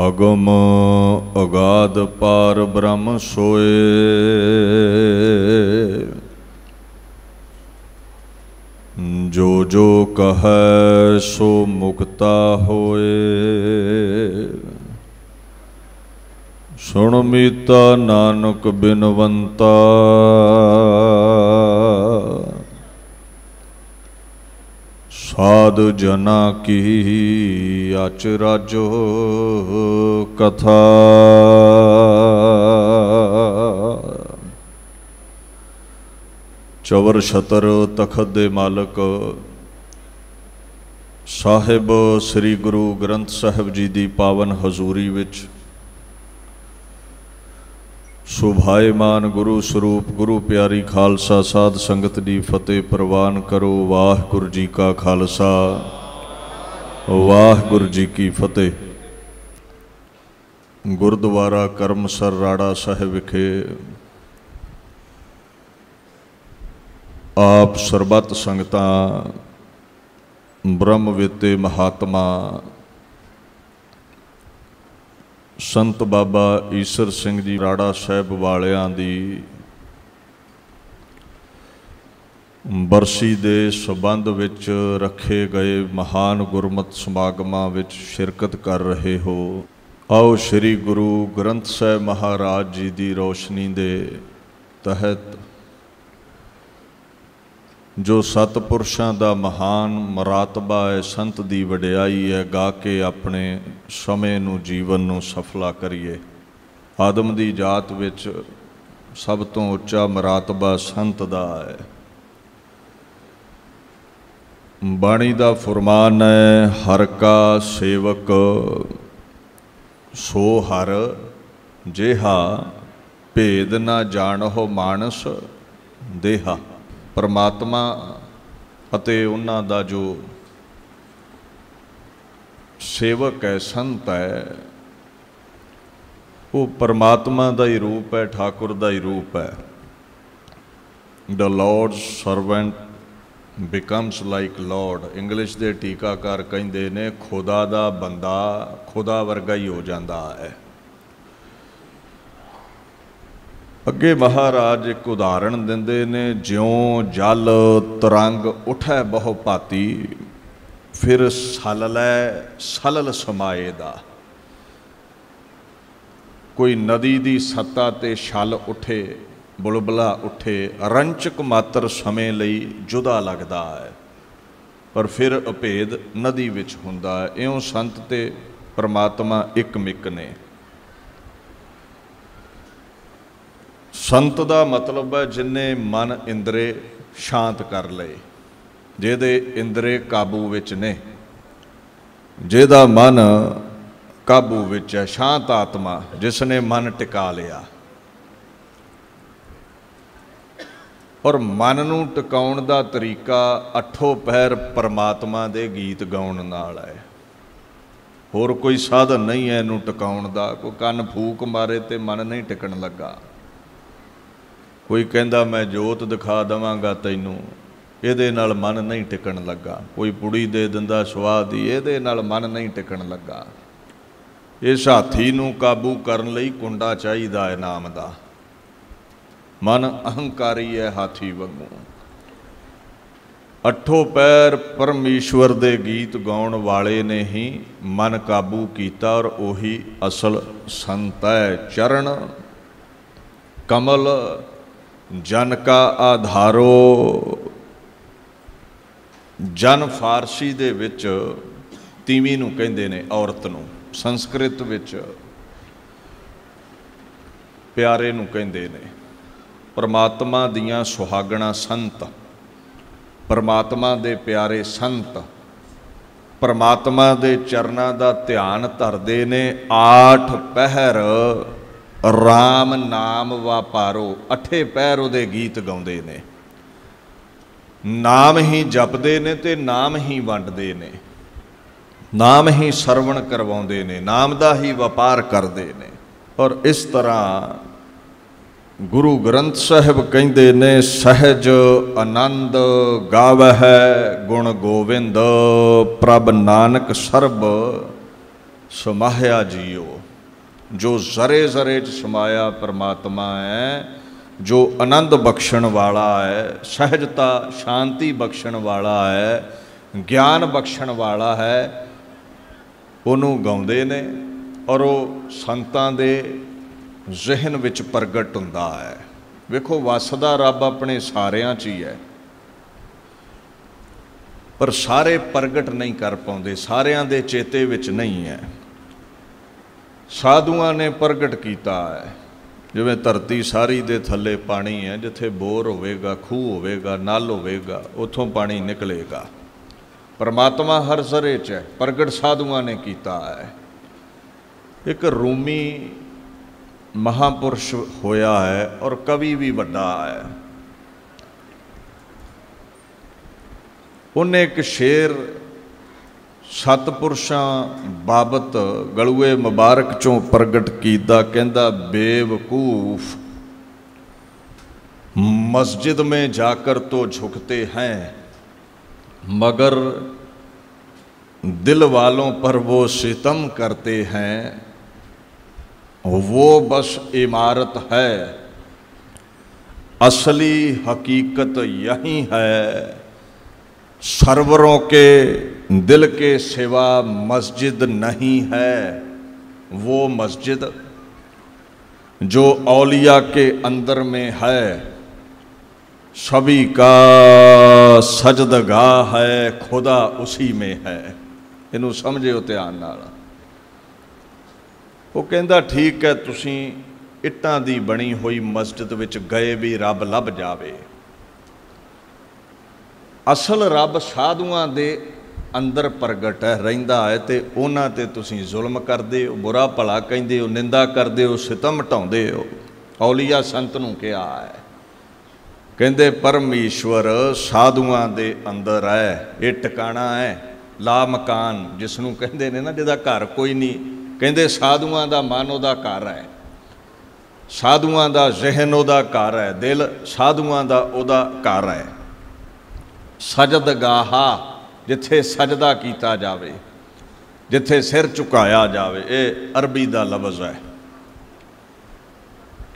अगम अगाध पार ब्रह्म सोए, जो जो कहै सो मुक्ता होए। सुन मीता नानक बिनवंता, साधु जना की अचरज कथा। चवर छतर तखत दे मालक साहिब श्री गुरु ग्रंथ साहिब जी की पावन हजूरी विच सुभाएमान गुरु स्वरूप गुरु प्यारी खालसा साध संगत दी फतेह प्रवान करो। वाहिगुरू जी का खालसा वाहिगुरू जी की फतेह। गुरुद्वारा करमसर राड़ा साहिब विखे आप सरबत संगतां ब्रह्मवेते महात्मा संत बाबा ईसर सिंह जी राड़ा साहिब वालियां दी बरसी दे संबंध विच रखे गए महान गुरमत समागमां विच शिरकत कर रहे हो। आओ श्री गुरु ग्रंथ साहिब महाराज जी की रोशनी दे तहत जो सतपुरुषां दा महान मरातबा है, संत दी वडियाई है, गा के अपने समय नू जीवन नू सफला करिए। आदम दी जात विच सब तो उच्चा मरातबा संत दा है। बाणी दा फरमान है, हर का सेवक सो हर जेहा, भेद ना जानहो मानस देहा। परमात्मा अते उन्हां दा जो सेवक है, संत है, वो परमात्मा दा ही रूप है, ठाकुर दा ही रूप है। The lord's servant becomes like lord. English दे टीकाकार कहंदे ने खुदा दा बंदा खुदा वर्गा ही हो जाता है। अगे महाराज एक उदाहरण देंदे ने, ज्यों जल तरंग उठै बहु भाती, फिर सल लै सलल समाए दा। कोई नदी दी सत्ता ते छल उठे, बुलबुला उठे, रंचक मात्र समय लई जुदा लगदा है, पर फिर अभेद नदी विच हुंदा है। इउं संत ते परमात्मा एक मिक ने। संत दा मतलब है जिन्ने मन इंद्रे शांत कर लए, जिहदे इंद्रे काबू विच ने, जिहदा मन काबू विच है, शांत आत्मा जिसने मन टिका लिया। और मन नूं टिकाउण दा तरीका अठों पहर परमात्मा दे गीत गाउण नाल है। होर कोई साधन नहीं है इनूं टिकाउण दा। कोई कन फूक मारे ते मन नहीं टिकण लगा। कोई कहंदा मैं जोत दिखा देवांगा तैनूं, इहदे नाल मन नहीं टिकण लगा। कोई पुड़ी दे दिंदा स्वाद ही, इहदे नाल मन नहीं टिकण लगा। इस हाथी नूं काबू करन लई कुंडा चाहीदा है नाम दा। मन अहंकारी है हाथी वांगू। अठों पैर परमेश्वर दे गीत गाउण वाले ने ही मन काबू कीता, और ओही असल संत है। चरण कमल जन का आधारो। जन फारसी दे विच तीवी नूं कहंदे ने, औरत नूं। संस्कृत विच प्यारे नूं कहंदे ने। परमात्मा दियां सुहागणां संत, परमात्मा दे प्यारे संत, परमात्मा दे चरनां दा ध्यान धरदे ने। 8 पहर राम नाम वापारो, अठे पैर उहदे गीत गाउंदे ने। नाम ही जपदे ने ते नाम ही वंडदे ने, नाम ही सरवण करवाउंदे ने, नाम दा ही वपार करदे ने। और इस तरह गुरु ग्रंथ साहिब कहंदे ने, सहज आनंद गावै गुण गोविंद, प्रभ नानक सरब समाया जियो। जो जरे जरे च समाया परमात्मा है, जो आनंद बख्शण वाला है, सहजता शांति बख्शण वाला है, ज्ञान बख्शण वाला है, ਉਹਨੂੰ ਗਾਉਂਦੇ ਨੇ ਔਰ ਉਹ ਸੰਤਾਂ ਦੇ ਜ਼ਿਹਨ ਵਿੱਚ ਪ੍ਰਗਟ ਹੁੰਦਾ ਹੈ। ਵੇਖੋ ਵਸਦਾ ਰੱਬ ਆਪਣੇ ਸਾਰਿਆਂ 'ਚ ਹੀ ਹੈ, ਪਰ ਸਾਰੇ ਪ੍ਰਗਟ ਨਹੀਂ ਕਰ ਪਾਉਂਦੇ, ਸਾਰਿਆਂ ਦੇ ਚੇਤੇ ਵਿੱਚ ਨਹੀਂ ਹੈ। ਸਾਧੂਆਂ ਨੇ ਪ੍ਰਗਟ ਕੀਤਾ ਹੈ। ਜਿਵੇਂ ਧਰਤੀ ਸਾਰੀ ਦੇ ਥੱਲੇ ਪਾਣੀ ਹੈ, ਜਿੱਥੇ ਬੋਰ ਹੋਵੇਗਾ, ਖੂਹ ਹੋਵੇਗਾ, ਨਲ ਹੋਵੇਗਾ, ਉੱਥੋਂ ਪਾਣੀ ਨਿਕਲੇਗਾ। परमात्मा हर जरे च है, प्रगट साधुआं ने कीता है। एक रूमी महापुरुष होया है और कवि भी वड्डा है। उन्हें एक शेर सतपुरुषां बाबत गलूए मुबारक चों प्रगट कीता, कहंदा बेवकूफ मस्जिद में जाकर तो झुकते हैं, मगर दिल वालों पर वो सितम करते हैं। वो बस इमारत है, असली हकीकत यही है। सरवरों के दिल के सिवा मस्जिद नहीं है वो मस्जिद, जो औलिया के अंदर में है। सभी का सजदगाह है, खुदा उसी में है। इनू समझियो ध्यान नाल। वो कहंदा ठीक है, तुसीं इट्टां दी बनी हुई मस्जिद विच गए भी रब लभ जावे। असल रब साधुआं दे अंदर प्रगट है, रहिंदा है, ते उन्हां ते तुसीं जुल्म करदे हो, बुरा भला कहिंदे हो, निंदा करदे हो, सितम ढाउंदे हो। औलिया संत नूं कहा है, कहते परमेश्वर साधुआं दे अंदर है। ये टिकाणा है, ला मकान जिसनों कहते ने ना, जिहदा घर कोई नहीं, कहते साधुआं दा मन उहदा घर है, साधुआं दा जहन उहदा घर है, दिल साधुआं दा उहदा घर है। सजदगाहा जिथे सजदा कीता जावे, जिथे सिर झुकाया जावे, ये अरबी दा लफ्ज़ है।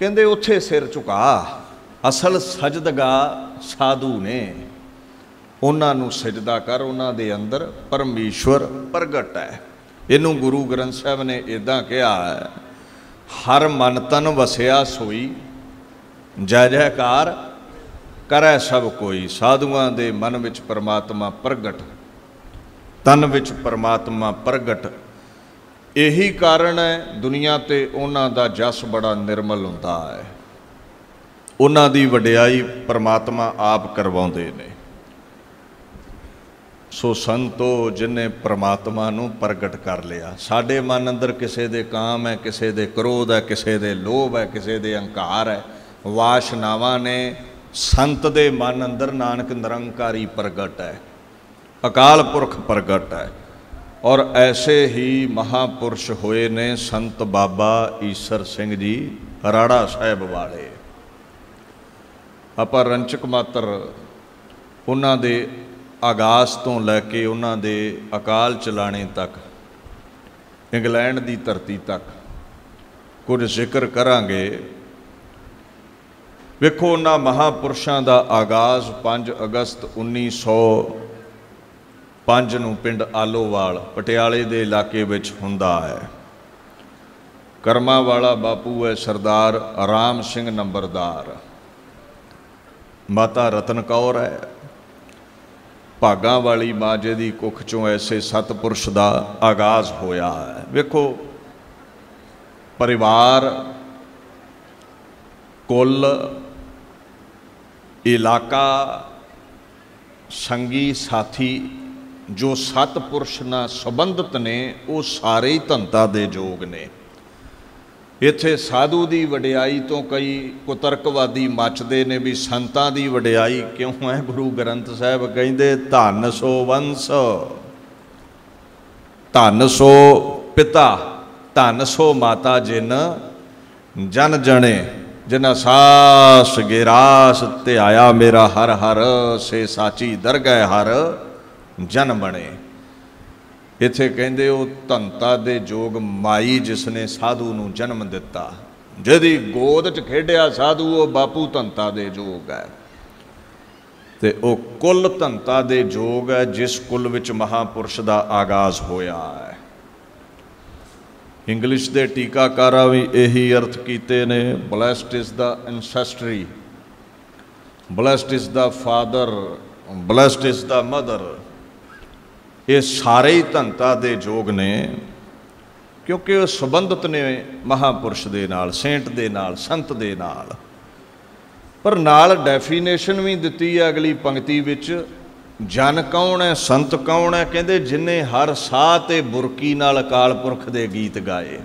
कहते उत्थे सिर झुका। असल सजदगाह साधु ने, उन्होंने सजदा कर, उन्होंने अंदर परमेश्वर प्रगट है। इनू गुरु ग्रंथ साहब ने इदा कहा है, हर मन तन वसिया सोई, जय जयकार करै सब कोई। साधुआं दे मन विच परमात्मा प्रगट, तन विच परमात्मा प्रगट। यही कारण है दुनिया ते उन्हां दा जस बड़ा निर्मल हुंदा है। उन्हां दी वडियाई परमात्मा आप करवाउंदे ने। सो संतो जिन्हें परमात्मा नूं प्रगट कर लिया। साडे मन अंदर किसी दे काम है, किसी दे क्रोध है, किसी दे लोभ है, किसी दे अहंकार है, वासनावां ने। संत दे मन अंदर नानक निरंकारी प्रगट है, अकाल पुरख प्रगट है। और ऐसे ही महापुरुष होए ने संत बाबा ईसर सिंह जी राड़ा साहब वाले। आपां रंचक मात्र उन्हां दे आगाज़ तो लैके उन्हां दे अकाल चलाने तक, इंग्लैंड की धरती तक कुछ जिक्र करांगे। वेखो उन्हां महापुरुषां दा आगाज़ 5 अगस्त 1905 नूं पिंड आलोवाल पटियाले दे इलाके विच हुंदा है। करमां वाला बापू है सरदार राम सिंह नंबरदार, माता रतन कौर है। भागां वाली मां जी कुख चों ऐसे सतपुरुष का आगाज़ होया है। वेखो परिवार, कुल, इलाका, संगी साथी जो सतपुरुष नाल संबंधित ने, वो सारे ही धनता दे जोग ने। इत्थे साधु की वडियाई तो कई कुतर्कवादी मचते ने भी संतां की वडियाई क्यों है। गुरु ग्रंथ साहब कहते धन सो वंश, धन सो पिता, धन सो माता, जिन जन जने जिन्ना सास गिरास ध्याया मेरा हर हर, से साची दरगह हर जन बने। इत्थे कहंदे ओ धनता दे जोग माई जिसने साधु नूं जन्म दिता, जिहदी गोद च खेडिया साधु वो बापू धनता दे जोग है। ते ओ कुल धनता दे जोग है जिस कुल विच महापुरुष दा आगाज़ होया है। इंग्लिश दे टीकाकारां भी यही अर्थ कीते ने, blessed is the ancestry, blessed is the father, blessed is the mother. ये सारे ही धनता दे जोग ने, क्योंकि वो संबंधित ने महापुरुष दे नाल, सेंट दे नाल, संत दे नाल। पर नाल डेफिनेशन भी दिती है अगली पंक्ति विच, जन कौन है, संत कौन है? कहते जिन्हें हर साह ते बुरकी नाल अकाल पुरख दे गीत गाए,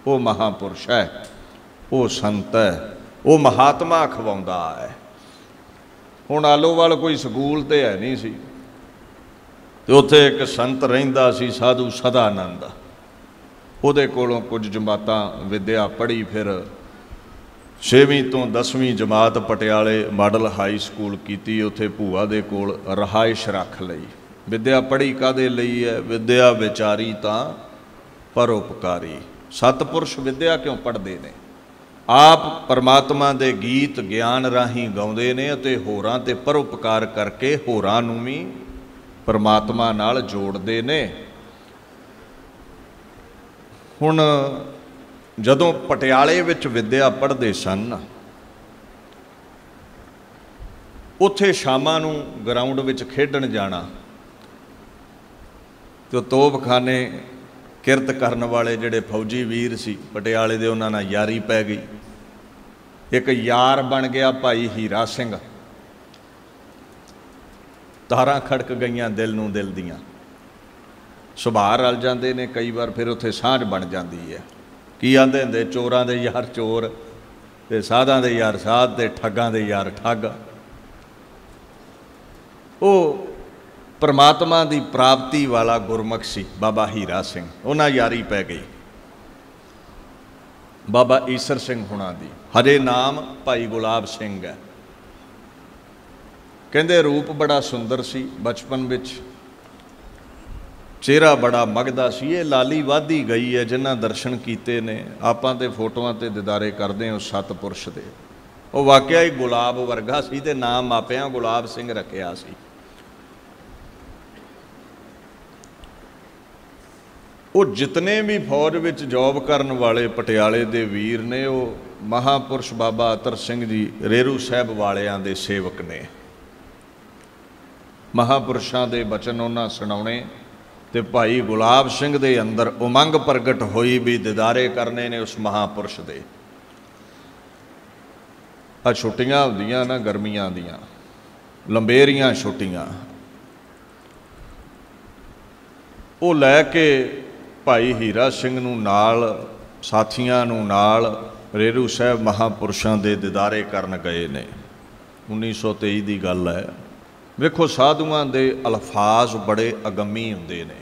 वो महापुरुष है, वो संत है, वो महात्मा खवाउंदा है। हुण आलोवाल कोई स्कूल तो है नहीं सी, तो उत्थे एक संत रहिंदा सी साधु सदानंद, उहदे कोलों कुछ जमातां विद्या पढ़ी, फिर 6वीं तो 10वीं जमात पटियाले मॉडल हाई स्कूल की, उत्थे भूआ दे कोल रहाइश रख लई। विद्या पढ़ी कादे लई है? विद्या विचारी तां परोपकारी। सतपुरुष विद्या क्यों पढ़ते ने? आप परमात्मा दे गीत ज्ञान राही गाउंदे ने अते होरां ते परोपकार करके होरां नूं भी परमात्मा नाल जोड़दे ने। हुण जदों पटियाले विच विद्या पढ़ते सन, उत्थे शामां नूं ग्राउंड विच खेडण जाना, तो तोपखाने किरत करन वाले जिहड़े फौजी वीर सी पटियाले दे, उन्हां नाल यारी पै गई। एक यार बन गया भाई हीरा सिंह। तारां खड़क गईयां दिल नूं दिल दियां, सुभाਅ रल जांदे ने कई बार, फिर उत्थे सांझ बन जाती है। की आंदे हुंदे, चोरां दे यार चोर ते साधां दे यार साध ते ठग्गां दे यार ठग। वो परमात्मा दी प्राप्ति वाला गुरमुख सी बाबा हीरा सिंह, उन्हां यारी पै गई बाबा ईसर सिंह हुणां दी। हजे नाम भाई गुलाब सिंह है। कहंदे रूप बड़ा सुंदर सी, बचपन विच चेहरा बड़ा मगदा सी। ये लाली वाधी गई है जिन्हां दर्शन कीते ने, आपां ते फोटोआं ते दीदारे करदे उस सतपुरुष दे। वो वाकया ही गुलाब वर्गा सी ते नाम मापियां गुलाब सिंह रखिया सी। वो जितने भी फौज विच जॉब करन वाले पटियाले दे वीर ने, वो महापुरुष बाबा अतर सिंह जी रेरू साहब वालियां दे सेवक ने। महापुरुषां दे बचन उन्हां सुणाउणे ते भाई गुलाब सिंह दे अंदर उमंग प्रगट होई भी दीदारे करने ने उस महापुरुष दे। आ छुट्टियां हुंदियां ना गर्मियां दियां, लंबेरियां छुट्टियां, वो लैके भाई हीरा सिंह नूं नाल साथियां नूं नाल रेरू साहब महापुरुषां दे दीदारे करन गए ने। 1923 की गल है। वेखो साधुआं दे अल्फाज बड़े अगमी हुंदे ने,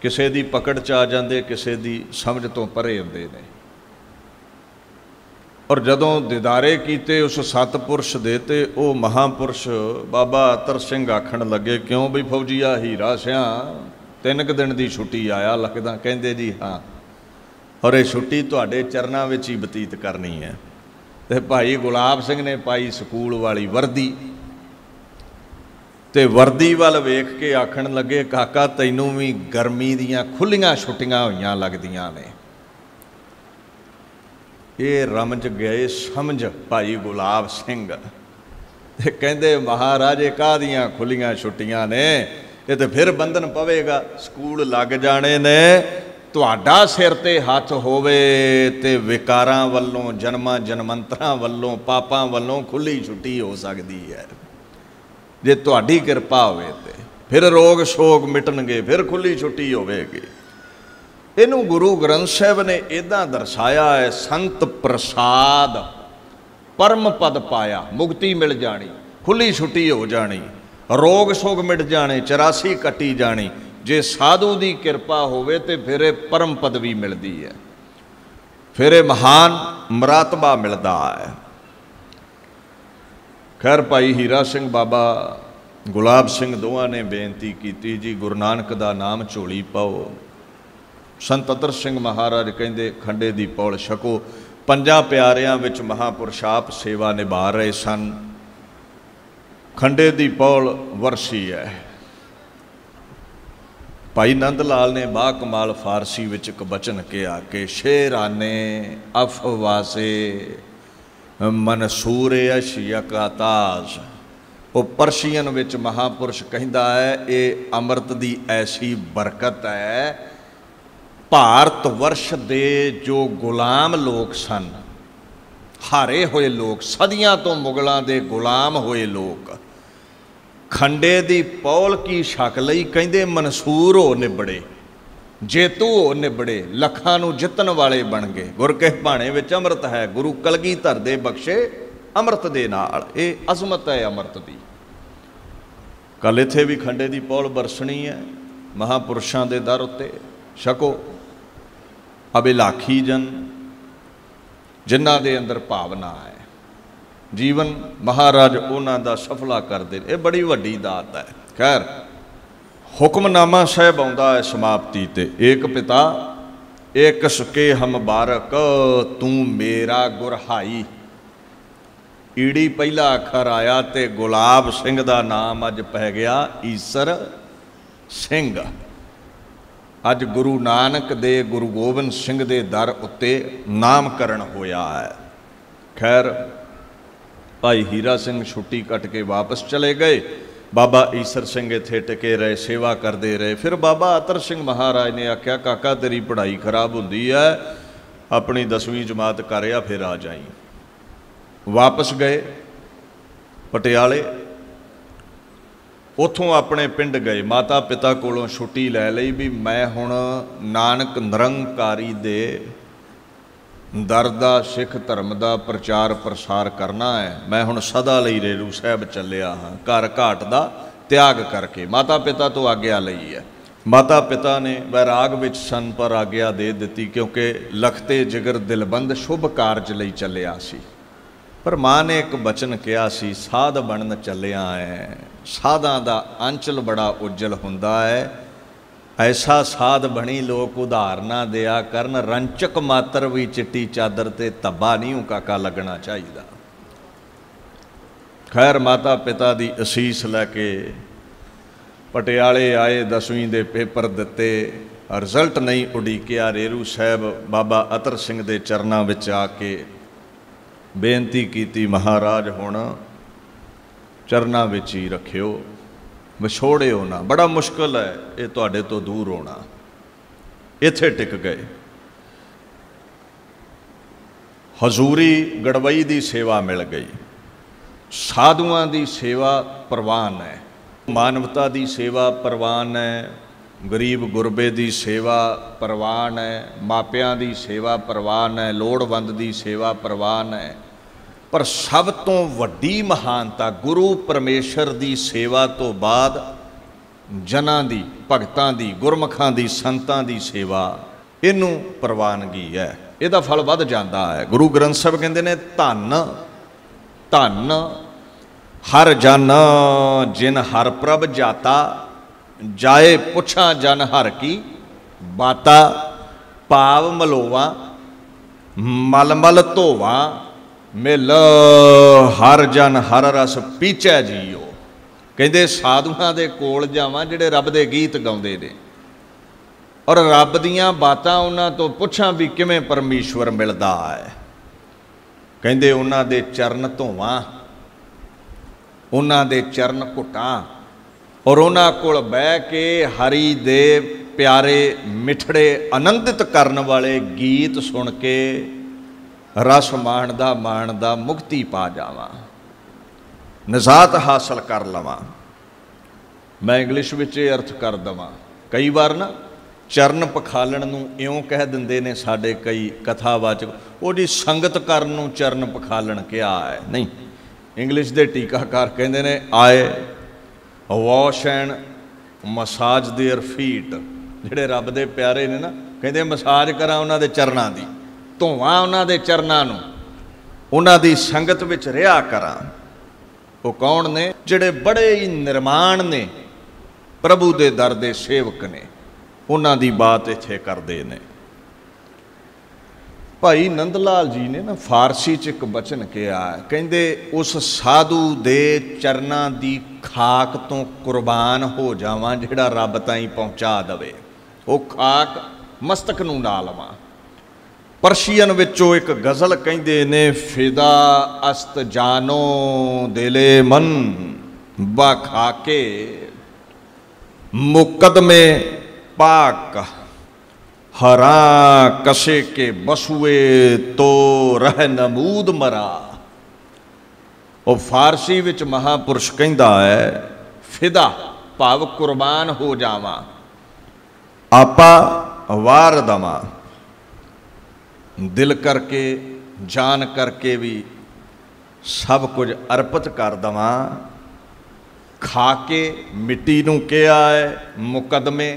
किसे दी पकड़ च आ जांदे, किसे दी समझ तो परे हुंदे ने। और जदों दीदारे कीते उस सतपुरुष दे ते वो महापुरुष बाबा अतर सिंह आखण लगे, क्यों बई फौजीआ हीरा सिया 3 दिन की छुट्टी आया लगदा? कहंदे जी हाँ, और ये छुट्टी तुहाडे चरनां विच ही बतीत करनी है। ते भाई गुलाब सिंह ने पाई स्कूल वाली वर्दी, ते वर्दी वाल वेख के आखण लगे, काका तैनूं भी गर्मी दियां खुल्लियां छुट्टियां होईयां लगदियां ने। ये रमज गए समझ भाई गुलाब सिंह ते कहंदे, महाराज काहदियां खुल्लियां छुट्टियां ने, ये तो फिर बंधन पवेगा, स्कूल लग जाने ने। तुहाडा सिर ते हथ होवे ते विकारां वल्लों, जन्मां जन्मंतरां वल्लों, पापां वल्लों खुली छुट्टी हो सकती है। जे तुहाडी किरपा होवे ते फिर रोग शोक मिटणगे, फिर खुली छुट्टी होवेगी। इनू गुरु ग्रंथ साहब ने इदां दर्शाया है, संत प्रसाद परम पद पाया, मुक्ति मिल जानी, खुली छुट्टी हो जानी, रोग शोक मिट जाने, 84 कटी जानी। जे साधु की किरपा होवे ते फिर परम पदवी मिलती है, फिर महान मरातबा मिलता है। खैर भाई हीरा सिंह बाबा गुलाब सिंह दोवां ने बेनती की जी गुरु नानक दा नाम झोली पाओ। संत अतर सिंह महाराज कहते खंडे दी पौल छको। पंजां प्यारियां विच महापुरुष आप सेवा निभा रहे सन। खंडे दी पौल वरसी है। भाई नंद लाल ने बाह कमाल फारसी विच एक बचन कहा कि शेराने अफवासे मनसूर अशयकाताज। वो परशियन विच महापुरुष कहता है ये अमृत दी ऐसी बरकत है। भारत वर्ष दे जो गुलाम लोग सन, हारे हुए लोग, सदियां तो मुगलों के गुलाम हुए लोग, खंडे दी पौल की छक लई कहंदे मनसूर हो निबड़े, जेतू हो निबड़े, लखां नूं जितन वाले बन गए। गुर के भाणे विच अमृत है, गुरु कलगीधर दे बख्शे अमृत दे नाल। ये अजमत है अमृत दी। कल इत्थे भी खंडे दी पौल बरसनी है महापुरुषां दे दर उत्ते। छको अभिलाखी जन जिन्हां दे अंदर भावना है, जीवन महाराज उन्हां दा सफला करदे। ये बड़ी वड्डी दात है। खैर हुक्मनामा साहब आउंदा है समाप्ति ते। एक पिता एक सुके हम बारक तू मेरा गुरहाई। ईड़ी पहला अखर आया ते गुलाब सिंह दा नाम अज पै गया ईसर सिंह। अज गुरु नानक दे गुरु गोबिंद सिंह दे दर उत्ते नामकरण होया है। खैर भाई हीरा सिंह छुट्टी कट के वापस चले गए। बाबा ईसर सिंह इत्थे टिके रहे, सेवा करते रहे। फिर बाबा अतर सिंह महाराज ने आख्या काका तेरी पढ़ाई खराब होंदी है, अपनी 10वीं जमात कर फिर आ जाई। वापस गए पटियाले, उथों अपने पिंड गए। माता पिता कोलों छुट्टी लै लई भी मैं हुण नानक निरंकारी दे दर दा सिख धर्म का प्रचार प्रसार करना है। मैं हुण सदा लई रेरू साहब चलिया हाँ, घर घाट का त्याग करके। माता पिता तो आग्या लई है। माता पिता ने वैराग विच सन पर आग्या दे दी, क्योंकि लखते जिगर दिलबंद शुभ कारज लई चलिया सी। पर माँ ने एक बचन कहा सी, साध बनन चलिया है। साधां दा अंचल बड़ा उज्जल हुंदा है। ऐसा साध बनी लोग उदाहरणा दिया करन, रंचक मात्र भी चिट्टी चादर ते धब्बा नहीं काका लगना चाहिए। खैर माता पिता की असीस लैके पटियाले आए, 10वीं दे पेपर दिते, रिजल्ट नहीं उड़ीकिया। रेरू साहब बाबा अतर सिंह दे चरनां विच आके बेनती की, महाराज हुण चरनां विच ही रखियो, विछोड़ियो ना। बड़ा मुश्किल है ये तुहाडे तो दूर होना। इत्थे टिक गए। हजूरी गड़वई की सेवा मिल गई। साधुआं की सेवा प्रवान है, मानवता की सेवा प्रवान है, गरीब गुरबे की सेवा प्रवान है, मापियां की सेवा प्रवान है, लोड़वंद की सेवा प्रवान है। पर सब तो वड्डी महानता गुरु परमेश्वर की सेवा तो बाद जनां दी, भगतां दी, गुरमुखां दी, संतां दी सेवा, इनू प्रवानगी है। इहदा फल वध जांदा है। गुरु ग्रंथ साहब कहंदे ने धन धन हर जन जिन हर प्रभ जाता, जाए पुछा जन हर की बाता। पाव मलोवा मलमल धोवा, मिल हर जन हर रस पीचै जीओ। कहते साधुआं दे कोल जावां जिहड़े रब दे गीत गाउंदे ने, और रब दीयां बातां उन्हां तो पुछां भी किवें परमेश्वर मिलदा है। कहते उन्हां दे चरण धोवां, उन्हां दे चरण घुटां, और उन्हां कोल बह के हरि दे प्यारे मिठड़े आनंदित करन वाले गीत सुन के रस माणदा मुक्ति पा जावां, निजात हासिल कर लवां। मैं इंग्लिश विच अर्थ कर देवां। कई बार ना चरण पखालण नूं इउं कह दिंदे ने साडे कई कथावाचक, वो जी संगत करन नूं चरण पखालण किया है। नहीं, इंग्लिश दे टीकाकार कहंदे ने आए wash and massage their feet. जिहड़े रब दे प्यारे ने ना, कहंदे मसाज करां उन्हां दे चरणां दी, धोवां उन्हां दे चरणां नूं, उन्हां दी संगत विच रिहा करां। वो कौन ने? जिहड़े बड़े ही निर्माण ने, प्रभु दे दर दे सेवक ने, उन्हां दी बात इत्थे करदे ने। भाई नंद लाल जी ने ना फारसी च एक बचन कहा है, कहंदे उस साधु दे चरनां दी खाक तो कुर्बान हो जावां जिहड़ा रब ताईं पहुंचा दवे। वो खाक मस्तक नूं ना लवां। परशियन विचों एक गज़ल कहंदे ने, फिदा अस्त जानो दिले मन बा खाके मुकदमे पाक हरा कसे के बसुए तो रह नमूद मरा। और फारसी विच महापुरुष कहंदा है, फिदा भाव कुर्बान हो जावां, आपा वार दवां, दिल करके जान करके भी सब कुछ अर्पित कर दवां। खा के मिट्टी नूं कहा है, मुकदमे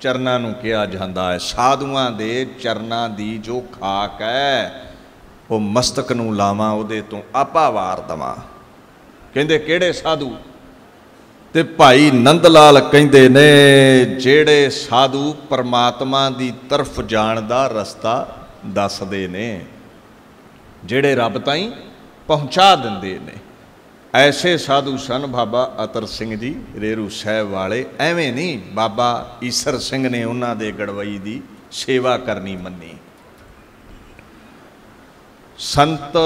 चरनां नूं कहा जांदा है। साधुआं दे चरनां दी जो खाक है वो मस्तक नूं लावां, उहदे तों आपा वार दवां। कहंदे किहड़े साधु? ते भाई नंद लाल कहंदे ने, जिहड़े साधु परमात्मा दी तरफ जाण दा रस्ता दसदे ने, जिहड़े रब ताईं पहुंचा दिंदे ने। ऐसे साधु सन बाबा अतर सिंह जी रेरू साहब वाले। एवें नहीं बाबा ईसर सिंह ने उन्हां दे गड़वई दी सेवा करनी मन्नी। संत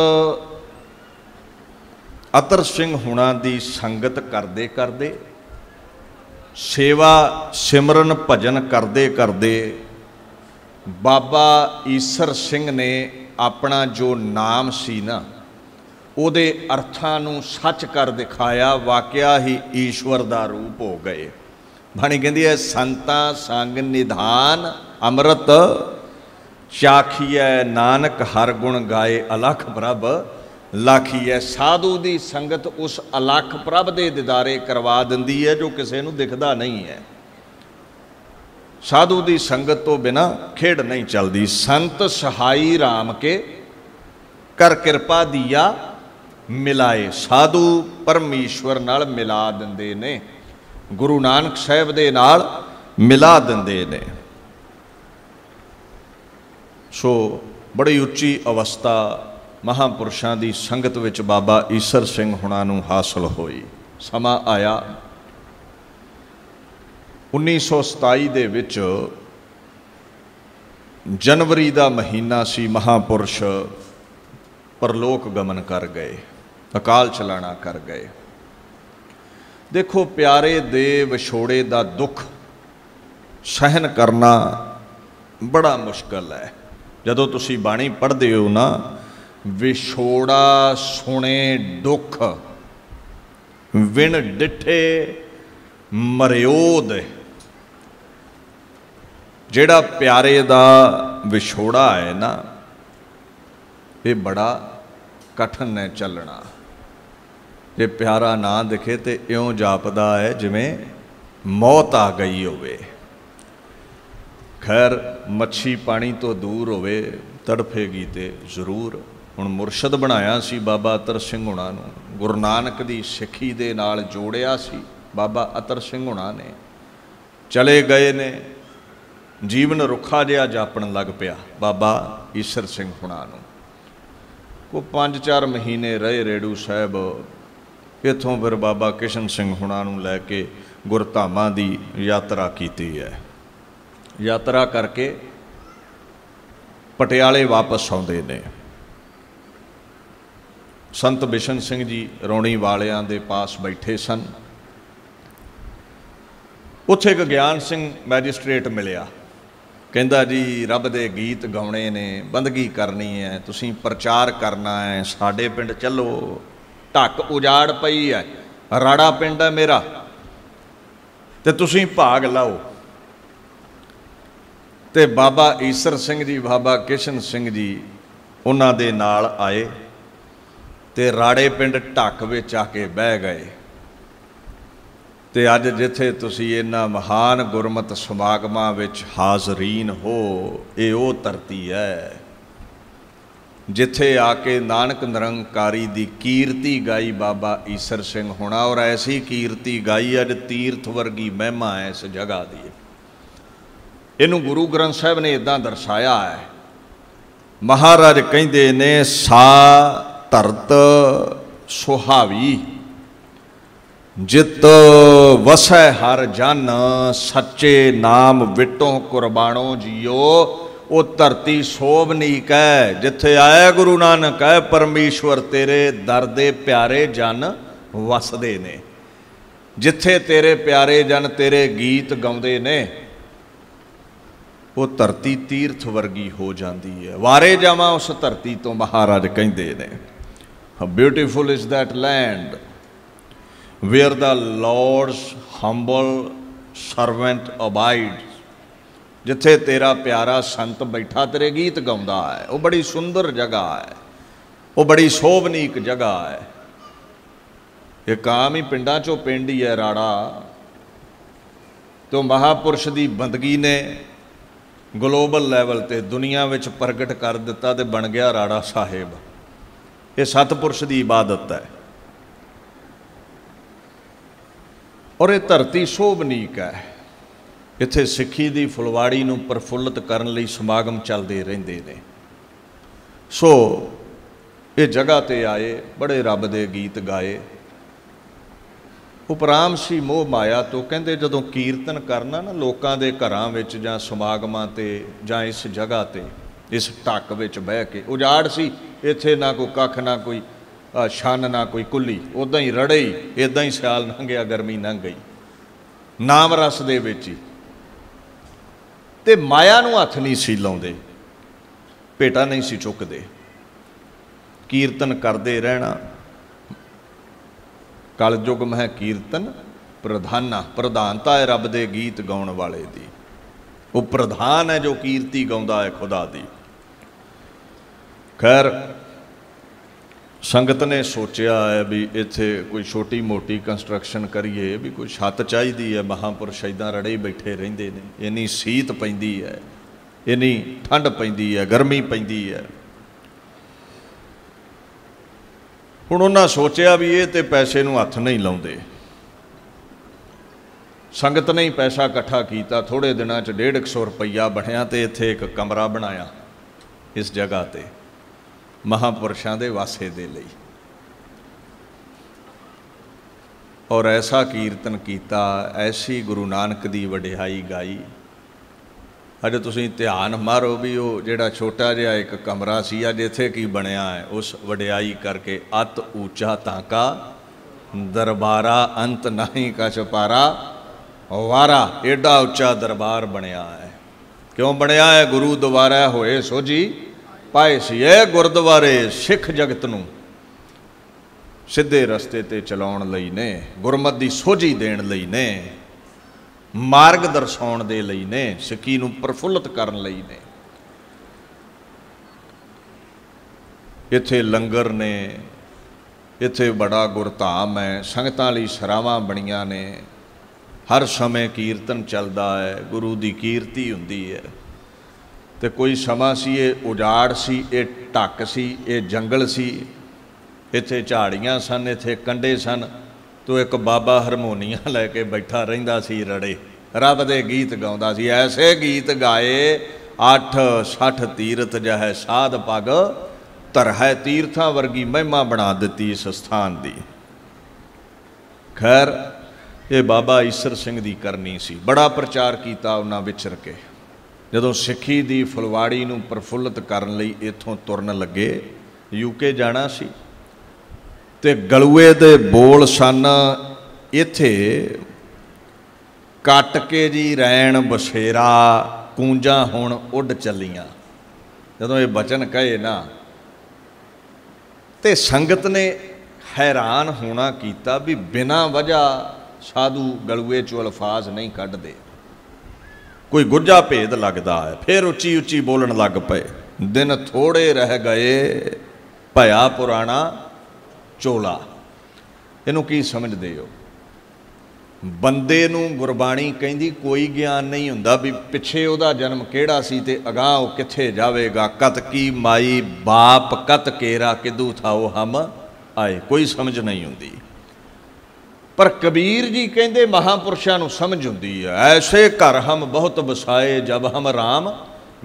अतर सिंह हुणां दी संगत करदे करदे, सेवा सिमरन भजन करदे करदे, बाबा ईसर सिंह ने अपना जो नाम सी ना, ਉਹਦੇ ਅਰਥਾਂ ਨੂੰ ਸੱਚ ਕਰ ਦਿਖਾਇਆ। ਵਾਕਿਆ ਹੀ ਈਸ਼ਵਰ ਦਾ ਰੂਪ ਹੋ ਗਏ। ਬਾਣੀ ਕਹਿੰਦੀ ਹੈ, ਸੰਤਾਂ ਸੰਗ ਨਿਧਾਨ ਅੰਮ੍ਰਿਤ ਚਾਖੀਐ, ਨਾਨਕ ਹਰ ਗੁਣ ਗਾਏ ਅਲਖ ਪ੍ਰਭ ਲਾਖੀਐ। ਸਾਧੂ ਦੀ ਸੰਗਤ ਉਸ ਅਲਖ ਪ੍ਰਭ ਦੇ ਦਿਦਾਰੇ ਕਰਵਾ ਦਿੰਦੀ ਹੈ ਜੋ ਕਿਸੇ ਨੂੰ ਦਿਖਦਾ ਨਹੀਂ ਹੈ। ਸਾਧੂ ਦੀ ਸੰਗਤ ਤੋਂ ਬਿਨਾਂ ਖੇਡ ਨਹੀਂ ਚੱਲਦੀ। ਸੰਤ ਸਹਾਈ ਰਾਮ ਕੇ ਕਰ ਕਿਰਪਾ ਦੀਆ मिलाए। साधु परमेश्वर नाल मिला दिंदे ने, गुरु नानक साहब दे नाल मिला दिंदे ने। सो बड़ी उच्ची अवस्था महापुरुषां दी संगत विच बाबा ईसर सिंह हुणां नूं हासिल होई। समा आया 1927 दे विच जनवरी दा महीना सी। महापुरुष परलोक गमन कर गए, अकाल चलाना कर गए। देखो प्यारे दे विछोड़े दा दुख सहन करना बड़ा मुश्किल है। जदों तुसी बाणी पढ़दे हो ना, विछोड़ा सुने दुख विण डिठे मरियोद। जिहड़ा प्यारे दा विछोड़ा है ना, ये बड़ा कठिन है चलना। जे प्यारा ना दिखे तो इउं जापदा है जिवें मौत आ गई होवे। खैर मच्छी पानी तो दूर होवे तड़फेगी तो जरूर। हुण मुरशद बनाया सी बाबा अतर सिंह हुणां नूं, गुरु नानक दी सिੱਖੀ दे नाल जोड़िया सी बाबा अतर सिंह हुणां ने। चले गए ने, जीवन रुखा जिहा जापण लग पिया बाबा ईसर सिंह हुणां नूं। को 5-4 महीने रहे रेड़ू साहब। इत्थों फिर बाबा किशन सिंह हुणां नूं लैके गुरधामां दी यात्रा कीती है। यात्रा करके पटियाले वापस आउंदे ने। संत बिशन सिंह जी रौणी वालियां दे पास बैठे सन। उत्थे एक ज्ञान सिंह मैजिस्ट्रेट मिलिया। कहंदा जी रब दे गीत गाउणे ने, बंदगी करनी है, तुसीं प्रचार करना है, साडे पिंड चलो। ढक उजाड़ पई है, राड़ा पिंड है मेरा, ते तुसीं भाग लाओ। ते बाबा ईसर सिंह जी बाबा किशन सिंह जी उन्हां दे नाल आए ते राड़े पिंड ढक विच आके बह गए। ते अज जिथे तुसी इन्हां महान गुरमत समागमां विच हाज़रीन हो, ये वो धरती है जिथे आके नानक निरंकारी दी कीर्ति गाई बाबा ईसर सिंह होना, और ऐसी कीर्ति गाई अज तीर्थ वर्गी महिमा है इस जगह की। इनू गुरु ग्रंथ साहब ने इदां दर्शाया है। महाराज कहंदे ने सा धरत सुहावी जित वसै हर जन सच्चे नाम विटों कुर्बानो जियो। वो धरती शोभनीक है जिथे आया गुरु नानक है, परमेश्वर तेरे दर दे प्यारे जन वसदे ने। जिथे तेरे प्यारे जन तेरे गीत गाउंदे ने वो धरती तीर्थ वर्गी हो जाती है। वारे जावां उस धरती तो महाराज कहंदे ने how beautiful is that land where the Lord's humble servant abides. जिथे तेरा प्यारा संत बैठा तेरे गीत गाउंदा है, वो बड़ी सुंदर जगह है, वो बड़ी शोभनीक जगह है। एक आम ही पिंडां चों पिंड ही है राड़ा, तो महापुरुष की बंदगी ने ग्लोबल लैवल ते दुनिया विच प्रगट कर दिता ते बन गया राड़ा साहिब। ये सतपुरुष की इबादत है और ये धरती शोभनीक है। इत्थे सिक्खी की फुलवाड़ी नूं प्रफुल्लित करन लई समागम चलते रहिंदे ने। सो ये जगह ते आए, बड़े रब दे गीत गाए। उपराम सी मोह माया तो कहंदे जदों कीर्तन करना ना लोकां दे घरां विच जां समागमां ते जां इस जगह ते इस ढक विच बह के, उजाड़ सी इत्थे ना कोई कख ना कोई छन ना कोई कुली, उदां ही रड़े ही, इदां ही सियाल लंघ गया, गर्मी लंघ गई, नाम रस दे विच ही। ते माया नूं हथ नहीं सी लाउंदे, भेटा नहीं सी चुकदे, कीर्तन करते रहना। कलयुग में कीर्तन प्रधाना, प्रधानता है रब दे गीत गाउण वाले दी। वो प्रधान है जो कीर्ति गाउंदा है खुदा दी। खैर संगत ने सोचा है भी इत्थे कोई छोटी मोटी कंस्ट्रक्शन करिए, भी कोई छत चाहिदी है। महापुरुष इदां रड़े ही बैठे रहिंदे ने, इन्नी सीत पैंदी है, इन्नी ठंड पैंदी है, गर्मी पैंदी है। हुण उन्हां सोचिया भी ये तो पैसे नूं हथ नहीं लाउंदे। संगत ने ही पैसा इकट्ठा किया, थोड़े दिनों च 150 रुपया बनया तो इत्थे एक कमरा बनाया इस जगह ते महापुरुषों के वासे दे लई। और ऐसा कीर्तन किया, ऐसी गुरु नानक की वडिहाई गाई। अज तुसीं ध्यान मारो भी वो जिहड़ा छोटा जिहा एक कमरा सी अज इत्थे की बनया है, उस वडिहाई करके अत ऊंचा ताका दरबारा अंत नहीं कछ पारा वारा। एडा उच्चा दरबार बनया है। क्यों बनया है? गुरु द्वारा होए सोझी पाए सी। ए गुरुद्वारे सिख जगत नूं सीधे रस्ते ते चलाउण लई ने, गुरमत दी सोझी देण लई ने, मार्ग दर्शाउण दे लई ने, सिक्खी नूं प्रफुल्लित करन लई ने। इत्थे लंगर ने, इत्थे बड़ा गुरधाम है, संगतां लई सरावां बणीਆਂ ने, हर समय कीर्तन चलदा है, गुरु दी कीर्ति हुंदी है। ते कोई समा सी ये उजाड़ सी, ये ढक सी, ये जंगल सी, इत्थे झाड़ियां सन, इत्थे कंडे सन। तो एक बाबा हारमोनीआ लैके बैठा रहिंदा सी रड़े, रब दे गीत गाउंदा सी। ऐसे गीत गाए 8-60 तीरथ जह साध पग तरह, तीर्थां वर्गी महिमा बना दिती इस स्थान दी। खैर ये बाबा ईसर सिंह दी करनी सी। बड़ा प्रचार किया उन्हां विचर के। जदों सिੱਖੀ दी फुलवाड़ी नूं प्रफुल्लित करन लई इत्थों तुरन लगे, यूके जाना सी ते गलूए दे बोल सन इत्थे कट के जी रैण बसेरा कूंजा हुण उड चलियां। जदों ये बचन कहे ना ते संगत ने हैरान होना कीता भी बिना वजह साधु गलूए चो अल्फाज नहीं कढ़दे, कोई गुज्जा भेद लगता है। फिर उच्ची उच्ची बोलन लग पे, दिन थोड़े रह गए भया पुराना चोला। इनू की समझदे हो? ਬੰਦੇ ਨੂੰ ਗੁਰਬਾਣੀ ਕਹਿੰਦੀ ਕੋਈ ਗਿਆਨ नहीं ਹੁੰਦਾ भी ਪਿੱਛੇ ਉਹਦਾ ਜਨਮ ਕਿਹੜਾ ਸੀ ਤੇ ਅਗਾਂਹ ਉਹ ਕਿੱਥੇ ਜਾਵੇਗਾ। ਕਤ ਕੀ ਮਾਈ ਬਾਪ ਕਤ ਕੇਰਾ ਕਿਦੂ ਥਾਓ ਹਮ ਆਏ, ਕੋਈ ਸਮਝ नहीं ਹੁੰਦੀ। पर कबीर जी कहते महापुरुषों को समझ होंदी है। ऐसे घर हम बहुत बसाए जब हम राम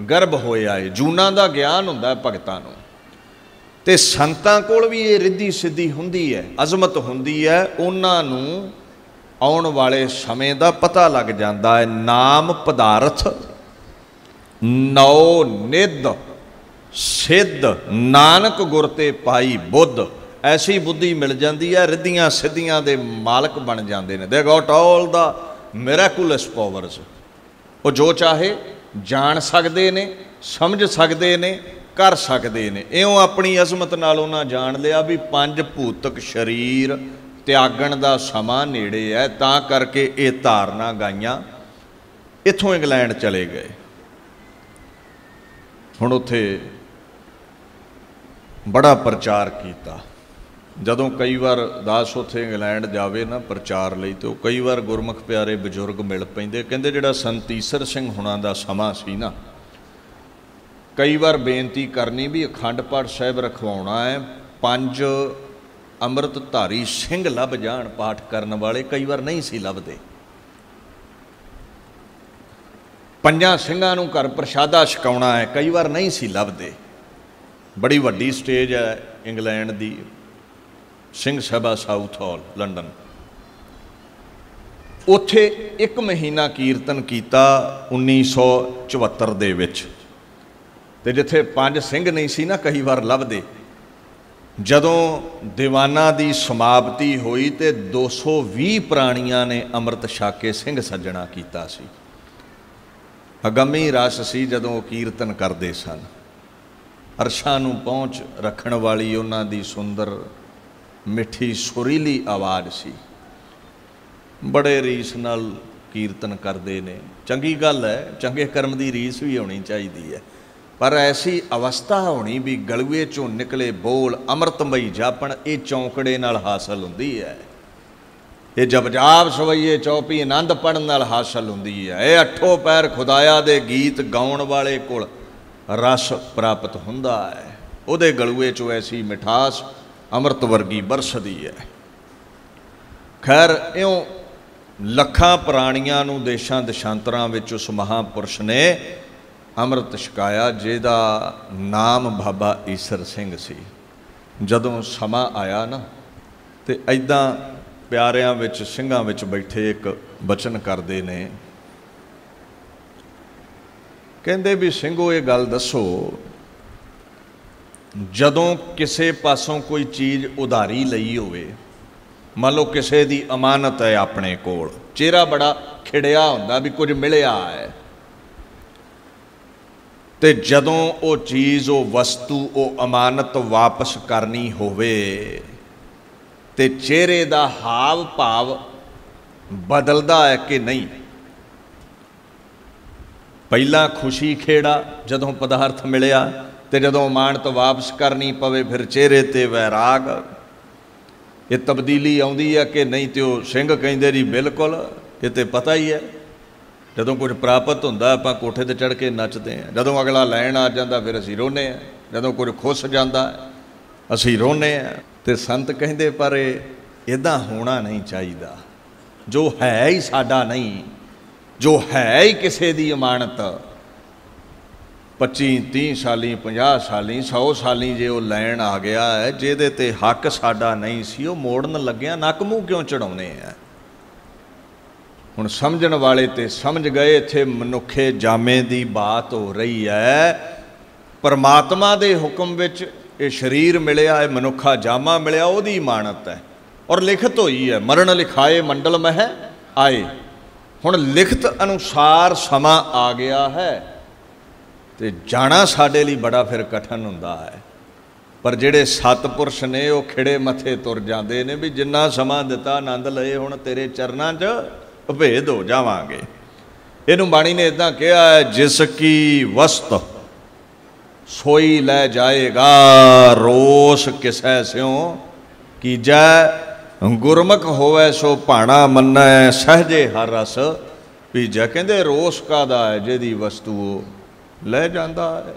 गर्भ होए आए। जूना का ज्ञान होंदा भगतां नूं ते संतां कोल भी ये रिद्धि सिद्धि हुंदी है, अजमत हुंदी है। उन्हां नूं आउण वाले समय का पता लग जाता है। नाम पदार्थ नौ निध सिद्ध नानक गुर ते पाई बुद्ध। ऐसी बुद्धि मिल जाती है, रिद्धियां सिद्धियां दे मालक बन जाते हैं। They got all the miraculous powers. वो जो चाहे जान सकते ने, समझ सकते ने, कर सकते ने। इउं अपनी अजमत नाल उन्हां जान लिया भी 5 भूतक शरीर त्यागण का समा नेड़े है, तां करके ये धारना गाइयां। इत्थों इंग्लैंड चले गए। हुण उत्थे बड़ा प्रचार किया। ਜਦੋਂ कई बार दास उत्थे इंग्लैंड जावे ना प्रचार ਲਈ तो कई बार गुरमुख प्यारे बजुर्ग मिल पैंदे। कहंदे जिहड़ा संत ईसर सिंह हुणां दा समा सी ना, कई बार बेनती करनी भी अखंड पाठ साहिब रखवाउणा है, 5 अमृतधारी सिंह लभ जाण पाठ करन वाले, कई बार नहीं सी लभदे। 5 ਸਿੰਘਾਂ ਨੂੰ घर प्रशादा छकाउणा है, कई बार नहीं सी लभदे। बड़ी वड्डी स्टेज है इंग्लैंड दी, Singh Sabha south hall London. उत्थे 1 महीना कीर्तन किया 1974 दे विच। ते जिथे 5 सिंह नहीं सी ना कई बार लभदे, जदों दीवाना दी समाप्ति हुई तो 220 प्राणियां ने अमृत छक के सिंह सज्जणा किया सी। अगमी रस सी जदों कीर्तन करते सन। अरशां नूं पहुँच रखण वाली उन्हां दी सुंदर मिठी सुरीली आवाज़ सी। बड़े रीस नाल कीर्तन करते ने। चंगी गल है, चंगे कर्म की रीस भी होनी चाहिए है, पर ऐसी अवस्था होनी भी गलूए चों निकले बोल अमृतमई जापण, ये चौंकड़े नाल हासिल हुंदी है। ये जपजाप सवैये चौपी आनंद पढ़न नाल हासिल हुंदी है। ये 8 पैर खुदाया दे गीत गाउण वाले कोल रस प्राप्त हुंदा है। उहदे गलूए चों ऐसी मिठास अमृत वर्गी बरसदी है। खैर इउं लखां प्राणियां नूं देशां देशांतरां विच उस महापुरुष ने अमृत छकाया, जिहदा नाम बाबा ईसर सिंह सी। जदों समा आया ना ते ऐदां प्यारियां विच ਸਿੰਘਾਂ विच बैठे एक बचन करदे ने। कहंदे भी ਸਿੰਘੋ ये गल दसो, जदों किसी पासों कोई चीज़ उधारी लई होवे, मान लो किसी दी अमानत है अपने कोल, चेहरा बड़ा खिड़िया हुंदा भी कुछ मिलिया है, ते जदों वो चीज़ वो वस्तु वो अमानत वापस करनी होवे ते चेहरे दा हाव भाव बदलदा है कि नहीं। पहला खुशी खेड़ा जदों पदार्थ मिलिया, ते जदों अमानत वापस करनी पवे फिर चेहरे ते वैराग, ये तब्दीली आउंदी है कि नहीं। तो सिंह कहिंदे जी बिल्कुल, ये तो पता ही है। जदों कुछ प्राप्त हुंदा आपां कोठे ते चढ़ के नचदे हैं, जदों अगला लैण आ जांदा फिर असीं रोने हैं, जदों कुछ खुस जांदा असीं रोने हैं। ते संत कहिंदे पर इदां होना नहीं चाहिए। जो है ही साडा नहीं, जो है ही किसी दी अमानत, 25-30 साली 50 साली 100 साली जे वो लैन आ गया है, जिहदे ते हक साडा नहीं सी, वो मोड़न लग्या नक मूँह क्यों चढ़ाउने हैं। हुण समझण वाले ते समझ गए। इत्थे मनुखे जामे दी बात हो रही है। परमात्मा दे हुक्म विच ये शरीर मिलिया है, मनुखा जामा मिलिया, ओहदी इमानत है और लिखत होई है, मरण लिखाए मंडल मह आए। हुण लिखत अनुसार समा आ गया है ते जाना साडे लई बड़ा फिर कठिन हुंदा है। पर जिहड़े सतपुरुष ने वो खिड़े मथे तुर जाते ने भी जिन्ना समा दिता आनंद लए, हुण तेरे चरनां च अभेद हो जावांगे। इहनूं बाणी ने इदां कहा है, जिसकी वस्त सोई लै जाएगा, रोस किसै स्यों कीजै गुरमुख होवे सो भाणा मन्नै सहजे हर रस भीजा। कहते रोस कादा है जिहदी वस्तु लै जांदा है।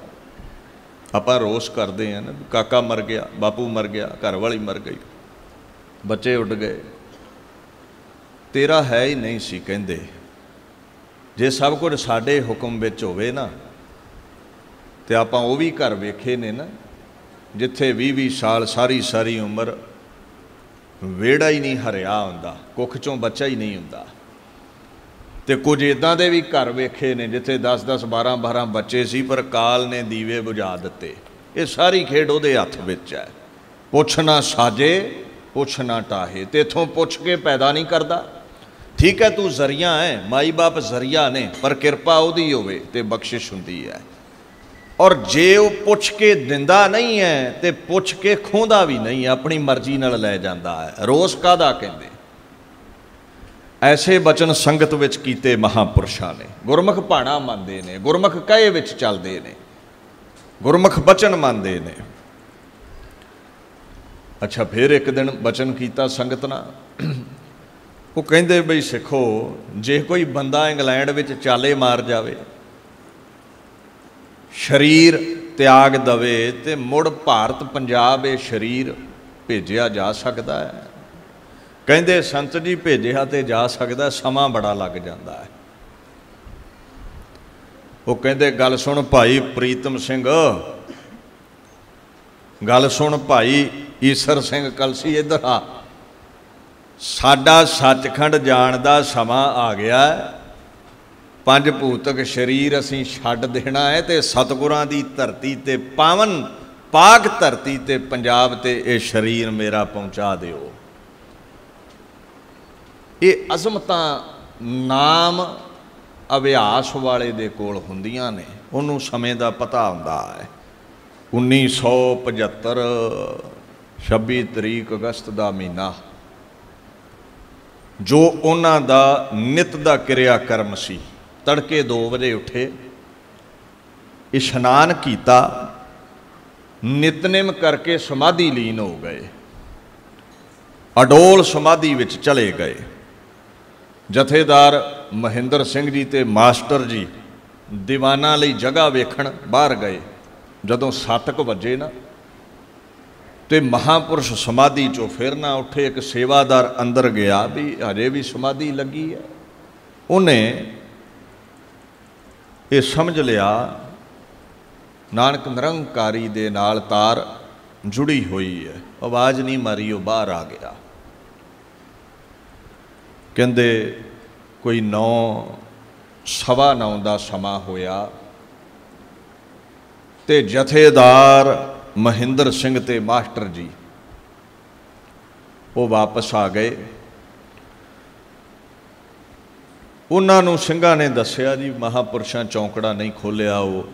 आपां रोस करते हैं ना, काका मर गया, बापू मर गया, घर वाली मर गई, बच्चे उड़ गए, तेरा है ही नहीं सी। कहते जे सब कुछ साडे हुक्म विच होवे ना, तो आपां वो भी घर वेखे ने ना जिथे 20-20 साल सारी सारी उम्र वेड़ा ही नहीं हरिया हुंदा, कुख चों बच्चा ही नहीं हुंदा। तो कुछ इदां दे भी घर वेखे ने जिथे 10-10 12-12 बच्चे सी, पर काल ने दीवे बुझा दिते। ये सारी खेड उहदे हत्थ विच है। पुछ ना साजे पुछ ना टाहे, ते इथों पुछ के पैदा नहीं करता। ठीक है तू जरिया है, माई बाप जरिया ने, पर किरपा उहदी होवे ते बख्शिश हुंदी है। और जे वो पुछ के दिंदा नहीं है तो पुछ के खोंदा भी नहीं है, अपनी मर्जी नाल लै जांदा है। रोस कादा कहंदे। ऐसे बचन संगत विच कीते महापुरुषां ने। गुरमुख भाणा मंनदे ने, गुरमुख कहे विच चलदे ने, गुरमुख बचन मंनदे ने। अच्छा फिर एक दिन बचन कीता संगत नाल। वो कहंदे बई सिखो, जे कोई बंदा इंग्लैंड विच चाले मार जावे, शरीर त्याग दवे, तो मुड़ भारत पंजाब ये शरीर भेजिया जा सकता है। कहंदे संत जी भेजिया तो जा सकता, समा बड़ा लग जाता है। वो कहंदे गल सुन भाई प्रीतम सिंह, गल सुन भाई ईसर सिंह कलसी, इधर आ, साडा सचखंड जाण दा समा आ गया है। पंज भूतक शरीर असीं छड्ड देना है, तो सतगुरां दी धरती ते पावन पाक धरती ते पंजाब ते ये शरीर मेरा पहुँचा दिओ। ये अज़मतां नाम अभ्यास वाले दे कोल हुंदियां ने, उन्होंने समय का पता हुंदा है। 1975 26 तरीक अगस्त का महीना, जो उन्हां दा नित दा क्रियाक्रम सी। तड़के 2 बजे उठे, इशनान किया, नितनेम करके समाधि लीन हो गए, अडोल समाधि विच चले गए। जथेदार महेंद्र सिंह जी ते मास्टर जी दीवाना लई जगह वेखण बाहर गए। जदों 7 बजे ना, तो महापुरुष समाधि चो फिर ना उठे। एक सेवादार अंदर गया भी हजे भी समाधि लगी है। उन्हें ये समझ लिया नानक निरंकारी दे नाल तार जुड़ी हुई है। आवाज़ नहीं मारी, वो बाहर आ गया। कहंदे कोई 9 सवा 9 का समा होया, ते जथेदार महेंद्र सिंह ते मास्टर जी वो वापस आ गए। उन्होंने ਸਿੰਘਾਂ ने दसिया जी महापुरुषां चौंकड़ा नहीं खोलिया, वो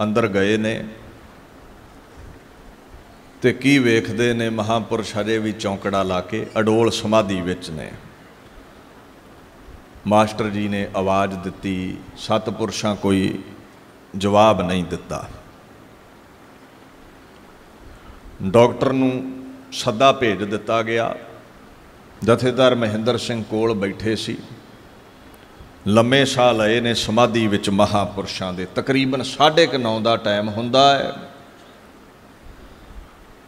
अंदर गए ने, ते की वेखदे ने महापुरुष हजे भी चौंकड़ा ला के अडोल समाधि विच ने। मास्टर जी ने आवाज़ दिती, सतपुरुषां कोई जवाब नहीं दिता। डॉक्टर नूं सदा भेज दिता गया। जथेदार महेंद्र सिंह कोल बैठे सी, लम्मे साह लए ने समाधि विच महापुरुषां दे। तकरीबन 9:30 का टाइम हुंदा है।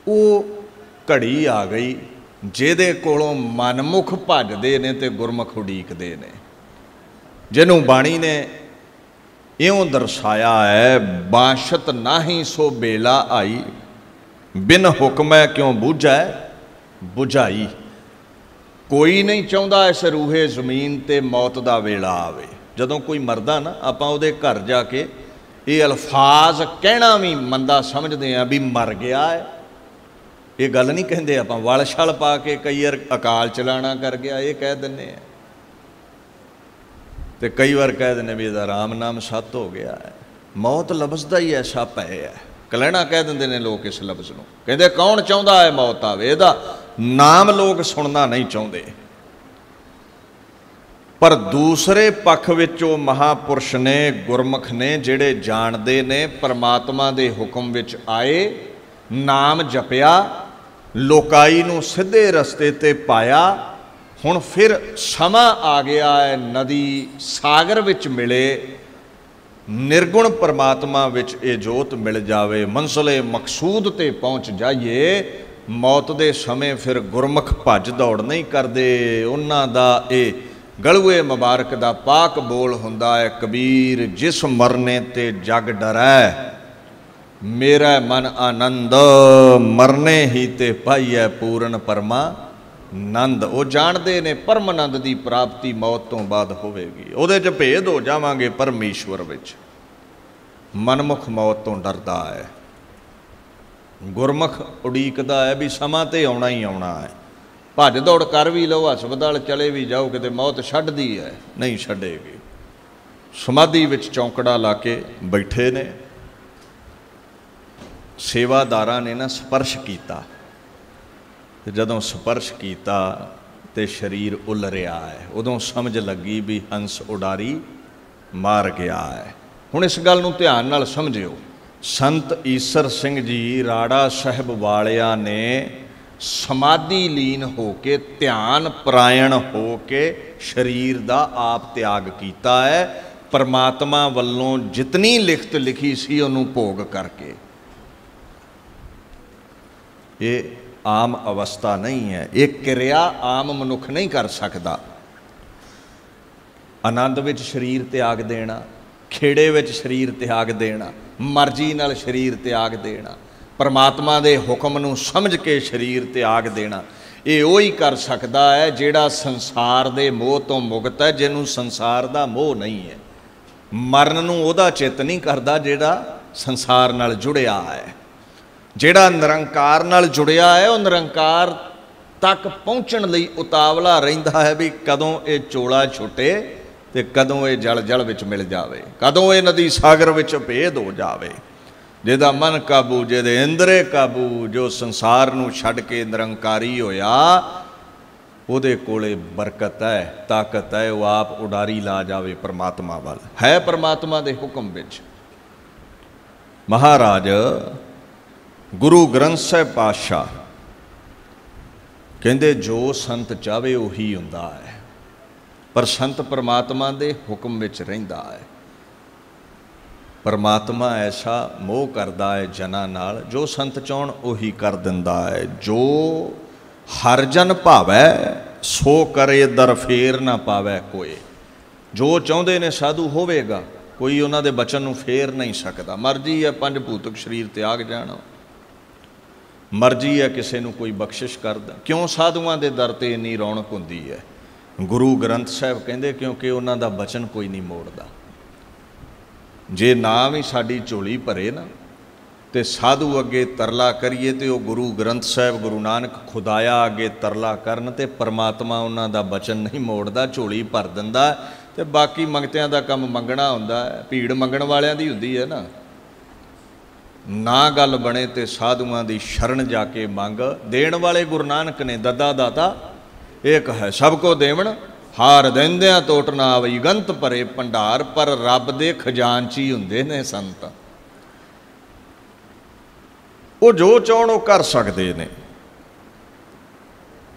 वो घड़ी आ गई जिहदे कोलों मनमुख भजदे ने ते गुरमुख उडीकदे ने, जिन्हों बाणी ने इउं दर्शाया है, बाशत नाही सो बेला आई, बिन हुक्मै क्यों बूझै बुझाई। कोई नहीं चाहता इस रूहे जमीन ते मौत का वेला आवे। जदों कोई मरदा ना, आपां उहदे घर जाके ये अल्फाज कहना भी मंदा समझते हैं भी मर गया है। ये गल नहीं कहते आपां वल छल पा के कई बार अकाल चलाना कर गया ये कह दिंदे हैं, तो कई बार कह दिंदे भी इहदा राम नाम सत हो गया है। मौत लफ्ज़ दा ही ऐसा पै है, कलैना कह दिंदे ने लोग इस लफ्ज़ नूं। कहंदे कौन चाहुंदा है मौत आवे, इहदा नाम लोग सुनना नहीं चाहते। पर दूसरे पक्ष विच वो महापुरुष ने, गुरमुख ने, जिहड़े जाणदे ने परमात्मा दे हुक्म विच आए, नाम जपिया लोकाई नूं सीधे रस्ते ते पाया। हुण फिर समा आ गया है नदी सागर विच मिले, निर्गुण परमात्मा विच ये जोत मिल जावे, मंजिले मकसूद ते पहुँच जाइए। मौत दे समय फिर गुरमुख भज दौड़ नहीं करते। उन्हां दा ये गलूए मुबारक दा पाक बोल हुंदा है, कबीर जिस मरने ते जग डरै, मेरा मन आनंद, मरने ही ते पाईए पूर्ण परमा नंद। वो जानते ने परमानंद की प्राप्ति मौत तो बाद होवेगी। उहदे च भेद हो जावांगे परमेश्वर विच। मनमुख मौत तो डरदा है, गुरमुख उड़ीकदा है भी समा ते आउणा ही आउणा है। भज दौड़ कर भी लो, हस्पताल चले भी जाओ, किते मौत छड्डदी है, नहीं छड्डेगी। समाधि विच चौंकड़ा ला के बैठे ने। सेवादारां ने ना स्पर्श किया, जदों स्पर्श किया तो शरीर उलरिया है। उदों समझ लगी भी हंस उडारी मार गया है। हुण इस गल नूं ध्यान नाल समझियो। संत ईसर सिंह जी राड़ा साहिब वालिया ने समाधि लीन हो के, ध्यान परायण हो के शरीर दा आप त्याग किया है। परमात्मा वल्लों जितनी लिखत लिखी सी उहनूं भोग करके। ये आम अवस्था नहीं है, ये क्रिया आम मनुख नहीं कर सकता। आनंद विच शरीर त्याग देना, खेड़े विच शरीर त्याग देना, मर्जी नाल शरीर त्याग देना, परमात्मा दे हुक्म नूं समझ के शरीर त्याग देना, ये वही कर सकता है जिहड़ा संसार दे मोह तो मुक्त है, जिन्हों संसार दा मोह नहीं है। मरण नूं उहदा चित नहीं करदा जिहड़ा संसार नाल जुड़िया है। जिहड़ा निरंकार नाल जुड़िया है, वह निरंकार तक पहुँचण लई उतावला रहिंदा है भी कदों ये चोला छुटे ते कदों ये जल जल विच मिल जावे, कदों ये नदी सागर विच भेद हो जावे। जिहदा मन काबू, जिहदे इंद्रे काबू, जो संसार नूं छड्ड के निरंकारी होया, उहदे कोले बरकत है, ताकत है, वो आप उडारी ला जावे परमात्मा वल। है परमात्मा दे हुक्म विच। महाराज गुरु ग्रंथ साहिब पातशाह कहंदे जो संत चाहे उही हुंदा है, पर संत परमात्मा दे हुक्म विच रहिंदा है। परमात्मा ऐसा मोह करदा है जना नाल, जो संत चाहण उही कर दिंदा है। जो हर जन भावै सो करे, दर फेर ना पावै कोई। जो चाहुंदे ने साधु होवेगा, कोई उन्हां दे बचन नूं फेर नहीं सकदा। मर्जी है पंज भूतक शरीर त्याग जाण, मर्जी है किसी नूं कोई बख्शिश करदा। क्यों साधुआं दे दर ते इन्नी रौनक हुंदी है? गुरु ग्रंथ साहिब कहंदे क्योंकि उन्हां दा बचन कोई नहीं मोड़दा। जे नाम ही साडी झोली भरे ना, तो साधु अगे तरला करिए तो गुरु ग्रंथ साहिब गुरु नानक खुदाया अगे तरला करन, तो परमात्मा उन्हां दा बचन नहीं मोड़दा, झोली भर दिंदा। तो बाकी मंगतियां दा काम मंगना हुंदा है, भीड़ मंगण वालियां दी हुंदी है ना। ना गल बने तो साधुआं दी शरण जाके मंग। देण वाले गुरु नानक ने ददा दाता एक है, सबको देवण हार देंदियां टोट ना आवई, गंत भरे भंडार, पर रब दे खजानची हुंदे ने संत। वो जो चाहण वो कर सकते ने,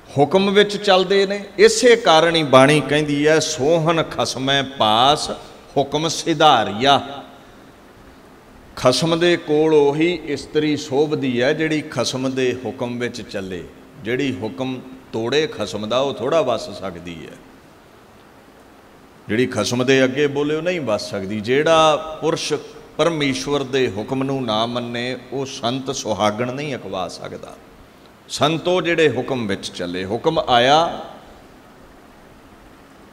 हुक्म विच चलदे ने। इसे कारण ही बाणी कहंदी है, सोहन खसमै पास हुक्म सिधारिया। खसम दे कोल ओही इस्त्री शोभदी है जिहड़ी खसम दे हुक्म विच चले। जिहड़ी हुक्म तोड़े खसम दा वो थोड़ा वस सकदी है, जिहड़ी खसम दे अगे बोले वो नहीं वस सकदी। जिहड़ा पुरुष परमेश्वर दे हुक्म नूं ना मन्ने वो संत सुहागण नहीं अखवा सकदा। संतो जिहड़े हुक्म विच चले। हुक्म आया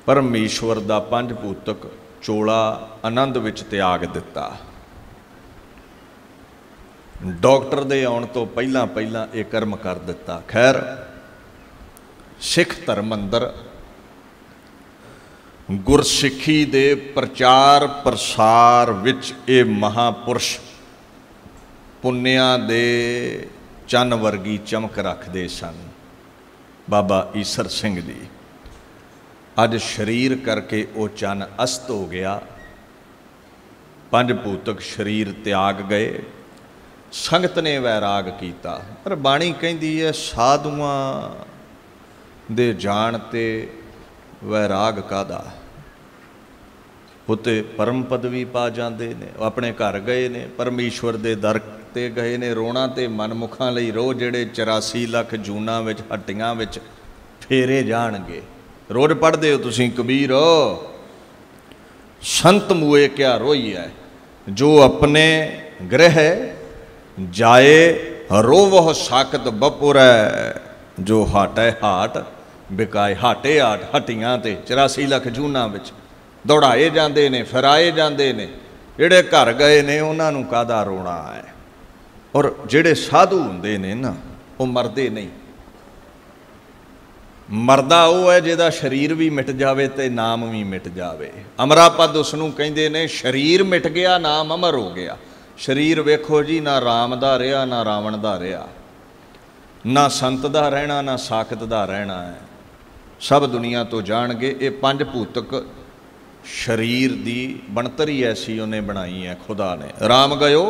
परमेश्वर दा पंज भूतक चोला आनंद विच त्याग दिता। डॉक्टर दे आउण तो पहला पहला ये कर्म कर दिता। खैर सिख धर्म अंदर गुरसिखी दे प्रचार प्रसार विच ये महापुरुष पुन्निया दे चन वर्गी चमक रखते सन। बाबा ईसर सिंह जी अज शरीर करके वो चन अस्त हो गया। पंज भूतक शरीर त्याग गए। संगत ने वैराग कीता। पर बाणी कहती है साधुआं दे जाण ते वैराग कादा। उत्ते परम पदवी पा जाते ने, अपने घर गए ने, परमेश्वर दे दर ते गए ने। रोना ते मनमुखां लई रोज़ जिहड़े 84 लाख जूनां विच हट्टियां विच फेरे जाणगे। रोज़ पढ़दे हो तुसीं कबीर, संत मुए क्या रोई है, जो अपने गृह जाए रोवह साकत बपुरै, जो हाटै हाट बिकाए। हाटे हाट हट्टियां ते 84 लाख जूनां विच दौड़ाए जाते ने, फिराए जाते ने। जिहड़े घर गए ने उन्हां नूं काहदा रोना है। और जिहड़े साधु हुंदे ने ना, वो मरदे नहीं। मरदा वो है जिहदा शरीर भी मिट जावे ते नाम भी मिट जावे। अमरापद उसनूं कहिंदे ने, शरीर मिट गया नाम अमर हो गया। शरीर वेखो जी, ना राम दा रहा ना रावण दा रहा, ना संत दा रहना ना साकत दा रहना है। सब दुनिया तो जाणगे। ये पंज भूतक शरीर दी बनतर ही ऐसी उन्हें बनाई है खुदा ने। राम गयो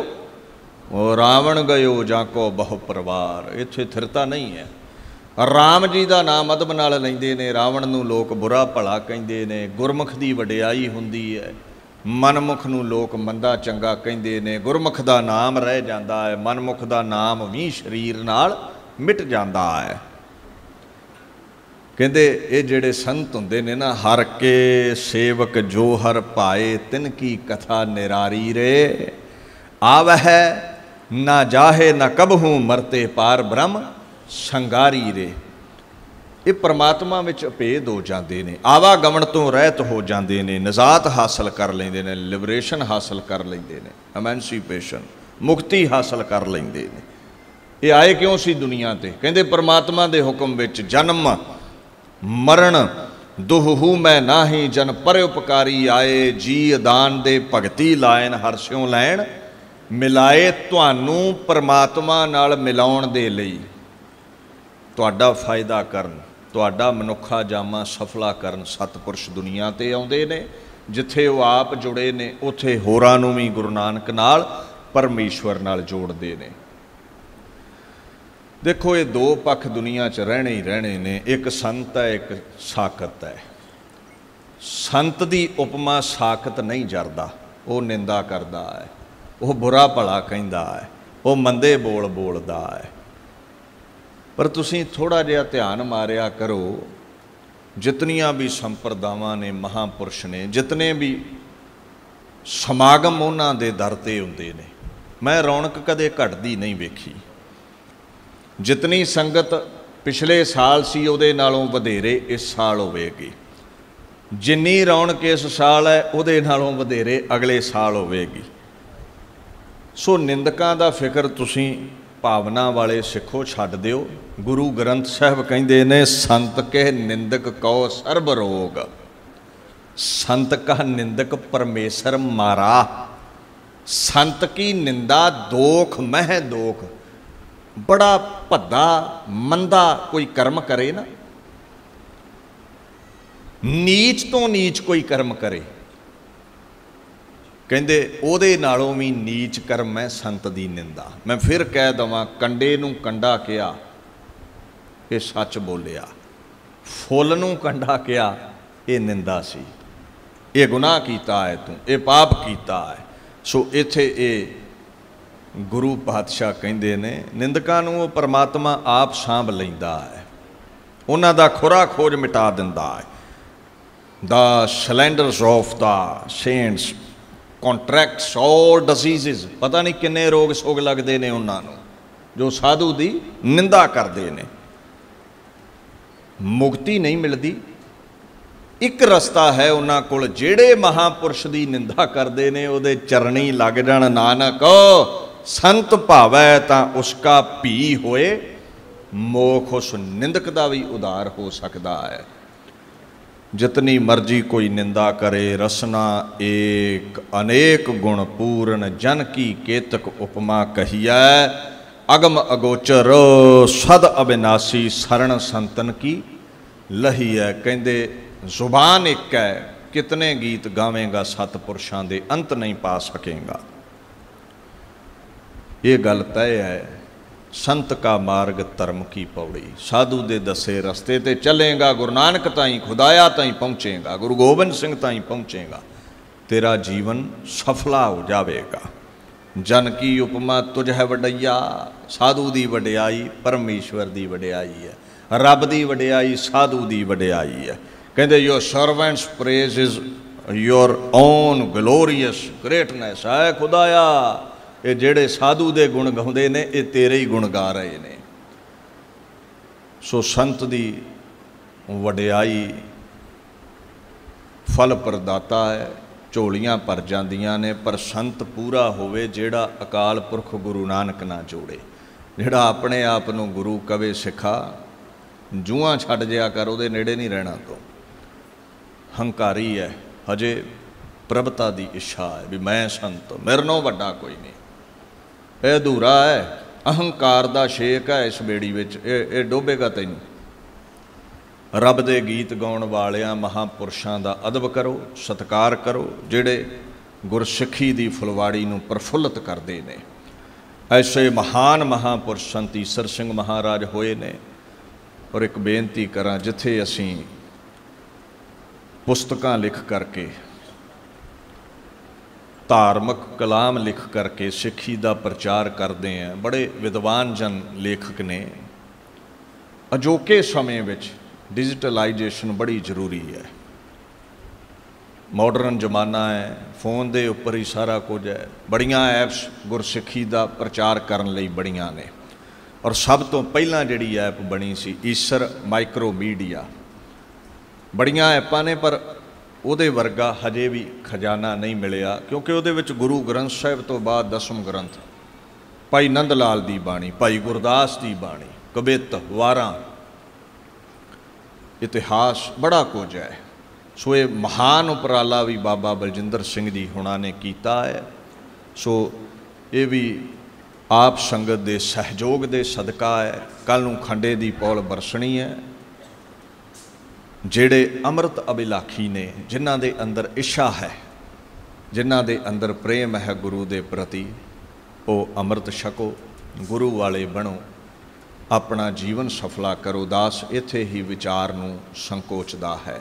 रावण गयो जाको बहु परिवार, इत्थे थिरता नहीं है। राम जी का नाम अदब नाल लैंदे ने, रावण नूं लोक बुरा भला कहिंदे ने। गुरमुख की वडियाई हुंदी है, मनमुख नूं लोक मंदा चंगा कहिंदे ने। गुरमुख का नाम रह जाता है, मनमुख का नाम भी शरीर नाल मिट जाता है। कहते ये जिहड़े संत हुंदे ने ना, हर के सेवक जो हर पाए, तिनकी कथा निरारी रे। आवह ना जाहे ना कबहू, मरते पार ब्रह्म संगारी रे। ये परमात्मा विच अभेद हो जाते हैं, आवागमन तो रहत हो जाते हैं, निजात हासिल कर लेंदे ने, लिबरेशन हासिल कर लेंदे ने, एमेंसीपेशन मुक्ति हासिल कर लेंदे ने। ये आए क्यों सी दुनिया ते? कहते परमात्मा दे हुक्म विच जन्म मरण दुहू मैं नाही, जन परोपकारी आए। जी दान दे भगती लायन, हरस्यों लैन मिलाए। तुहानू परमात्मा नाल मिलाउण दे लई, तुहाडा फायदा करन, तुहाडा मनुखा जामा सफला करन सतपुरुष दुनिया ते आउंदे ने। जिथे वो आप जुड़े ने, उथे होरां नूं भी गुरु नानक नाल परमेश्वर नाल जोड़दे ने। देखो ये दो पक्ष दुनिया च रहने ही रहने ने। एक संत है, एक साकत है। संत दी उपमा साकत नहीं जरदा, वो निंदा करदा है, वो बुरा भला कहिंदा है, वो मंदे बोल बोलदा है। पर तुसीं थोड़ा जिहा ध्यान मारिया करो, जितनियां भी संप्रदावां ने, महापुरुष ने, जितने भी समागम उन्हां दे दर ते हुंदे ने, मैं रौनक कदे घटदी नहीं वेखी। जितनी संगत पिछले साल सी उहदे नालों वधेरे इस साल होवेगी। जिन्नी रौनक इस साल है उहदे नालों वधेरे अगले साल होवेगी। सो निंदकां दा फिक्र तुसीं भावना वाले सिखो छड्ड दिओ। गुरु ग्रंथ साहब कहिंदे ने, संत के निंदक कहो सर्ब रोग। संत का निंदक परमेश्वर मारा। संत की निंदा दोख मह दोख। बड़ा भद्दा मंदा कोई कर्म करे ना, नीच तो नीच कोई कर्म करे, कहते ਉਹਦੇ नालों भी नीच कर्म है संत की निंदा। मैं फिर कह दवां, कंडे नूं कंडा किया, ये सच बोलिया। फुल नूं कंडा किया, ये निंदा सी। ये गुनाह कीता है तू, ये पाप कीता है। सो इत्थे ये गुरु पातशाह कहिंदे ने, निंदकां नूं वो परमात्मा आप सांभ लैंदा है, उन्हां दा खुरा खोज मिटा दिंदा है। The cylinders of the saints contracts all disease. पता नहीं किन्ने रोग सोग लगते हैं उन्होंने जो साधु की निंदा करते हैं। मुक्ति नहीं मिलती। एक रस्ता है उन्होंने कोल, जेड़े महापुरुष की निंदा करते हैं उहदे चरणी लग जाण। नानक संत भावै तां उसका भी होए मोख। उस निंदक का भी उधार हो सकता है। जितनी मर्जी कोई निंदा करे, रसना एक अनेक गुण पूर्ण। जन की केतक उपमा कहिया, अगम अगोचर सद अविनाशी। शरण संतन की लही है। कहते जुबान एक है, कितने गीत गावेगा सतपुरुषां दे अंत नहीं पा सकेगा। ये गल तय है। संत का मार्ग धर्म की पौड़ी, साधु दे दसे रस्ते ते चलेगा, गुरु नानक ताई खुदाया ताई पहुँचेगा, गुरु गोबिंद सिंह ताई पहुँचेगा, तेरा जीवन सफला हो जाएगा। जन की उपमा तुझ है वडैया, साधु दी वडियाई परमेश्वर दी वडियाई है, रब दी वडियाई साधु दी वडियाई है। कहते your servants praise is your own glorious greatness है खुदाया। ये जेड़े साधु दे गुण गाउंदे ने ये तेरे ही गुण गा रहे ने। सो संत दी वडियाई फल प्रदाता है, झोलियां भर जांदियां ने, पर संत पूरा होवे जेड़ा अकाल पुरख गुरु नानक ना जोड़े। जेड़ा अपने आप नूं गुरु कवे सिखा, जूआं छड्ड जिया कर, उहदे नेड़े नहीं रहना। तो हंकारी है, हजे प्रभता दी इच्छा है भी मैं संत, मेरे नालों वड्डा कोई नहीं। यह अधूरा है, अहंकार दा शेक है इस बेड़ी विच, ये डोबेगा तैनूं। रब दे गीत गाउण वालियां महापुरुषां दा अदब करो, सत्कार करो, जिहड़े गुरसिੱਖੀ दी फुलवाड़ी नूं प्रफुल्लित करदे ने। ऐसे महान महापुरुष संत ईसर सिंह महाराज होए ने। और एक बेनती करां, जिथे असीं पुस्तकां लिख करके, धार्मिक कलाम लिख करके सिੱਖੀ दा प्रचार करते हैं, बड़े विद्वान जन लेखक ने। अजोके समय विच डिजिटलाइजेशन बड़ी जरूरी है। मॉडर्न जमाना है, फोन दे उपर ही सारा कुछ है। बड़ियां ऐप्स गुरसिੱਖੀ दा प्रचार करने लई बड़ियां ने। और सब तो पहला जिहड़ी ऐप बनी सी ईसर माइक्रो मीडिया। बड़ियां ऐपां ने, पर ਉਹਦੇ वर्गा हजे भी खजाना नहीं मिलिया, क्योंकि ਉਹਦੇ ਵਿੱਚ गुरु ग्रंथ साहिब तो बाद 10वें ग्रंथ भाई नंद लाल दी बाणी, भाई गुरदास दी बाणी, कबित वारां, इतिहास बड़ा कुछ है। सो ये महान उपराला भी बाबा बलजिंदर सिंह जी हुणां ने कीता है। सो ये भी आप संगत दे सहयोग दे सदका है। कल नूं खंडे दी पौल बरसणी है। जेड़े अमृत अभिलाखी ने, जिन्हां दे अंदर इच्छा है, जिन्हां दे अंदर प्रेम है गुरु दे प्रति, वो अमृत छको, गुरु वाले बनो, अपना जीवन सफला करो। दास इत्थे ही विचार नूं संकोचदा है।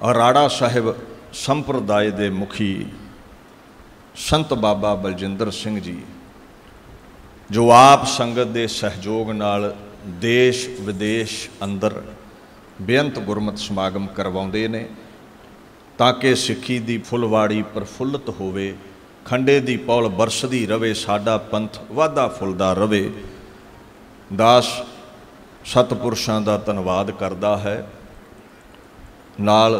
और राड़ा साहिब संप्रदाय दे मुखी संत बाबा बलजिंदर सिंह जी, जो आप संगत दे सहयोग नाल देश विदेश अंदर बेअंत गुरमत समागम करवाउंदे ने, ताकि सिੱਖੀ दी फुलवाड़ी प्रफुल्लित होवे, खंडे दी पौल बरसदी रवे, साडा पंथ वाधा फुलदा रवे। दास सतपुरुषां दा धन्नवाद करदा है। नाल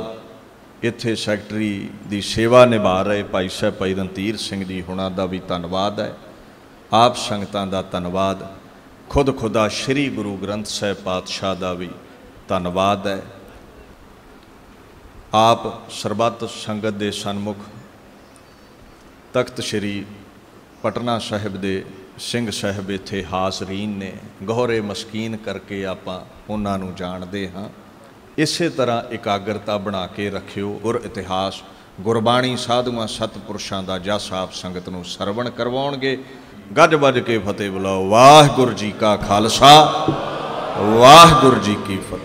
इत्थे सैकटरी दी सेवा निभा रहे भाई साहब भाई रणधीर सिंह जी हुणां दा भी धन्नवाद है। आप संगतां दा धन्नवाद, खुद खुदा श्री गुरु ग्रंथ साहिब पातशाह दा भी धन्नवाद है। आप सरबत संगत दे सन्मुख तख्त श्री पटना साहिब दे सिंह साहिब इत्थे हाज़रीन ने, गौरे मस्कीन करके आपां उन्हां नूं जाणदे हां। इसे तरह एकाग्रता बना के रखियो। गुर इतिहास गुरबाणी साधुआं सतपुरुषां दा जस आप संगत नूं सरवण करवाउणगे। गज बज के फतेह बुलाओ। वाहिगुरू जी का खालसा, वाहिगुरू जी की फतेह।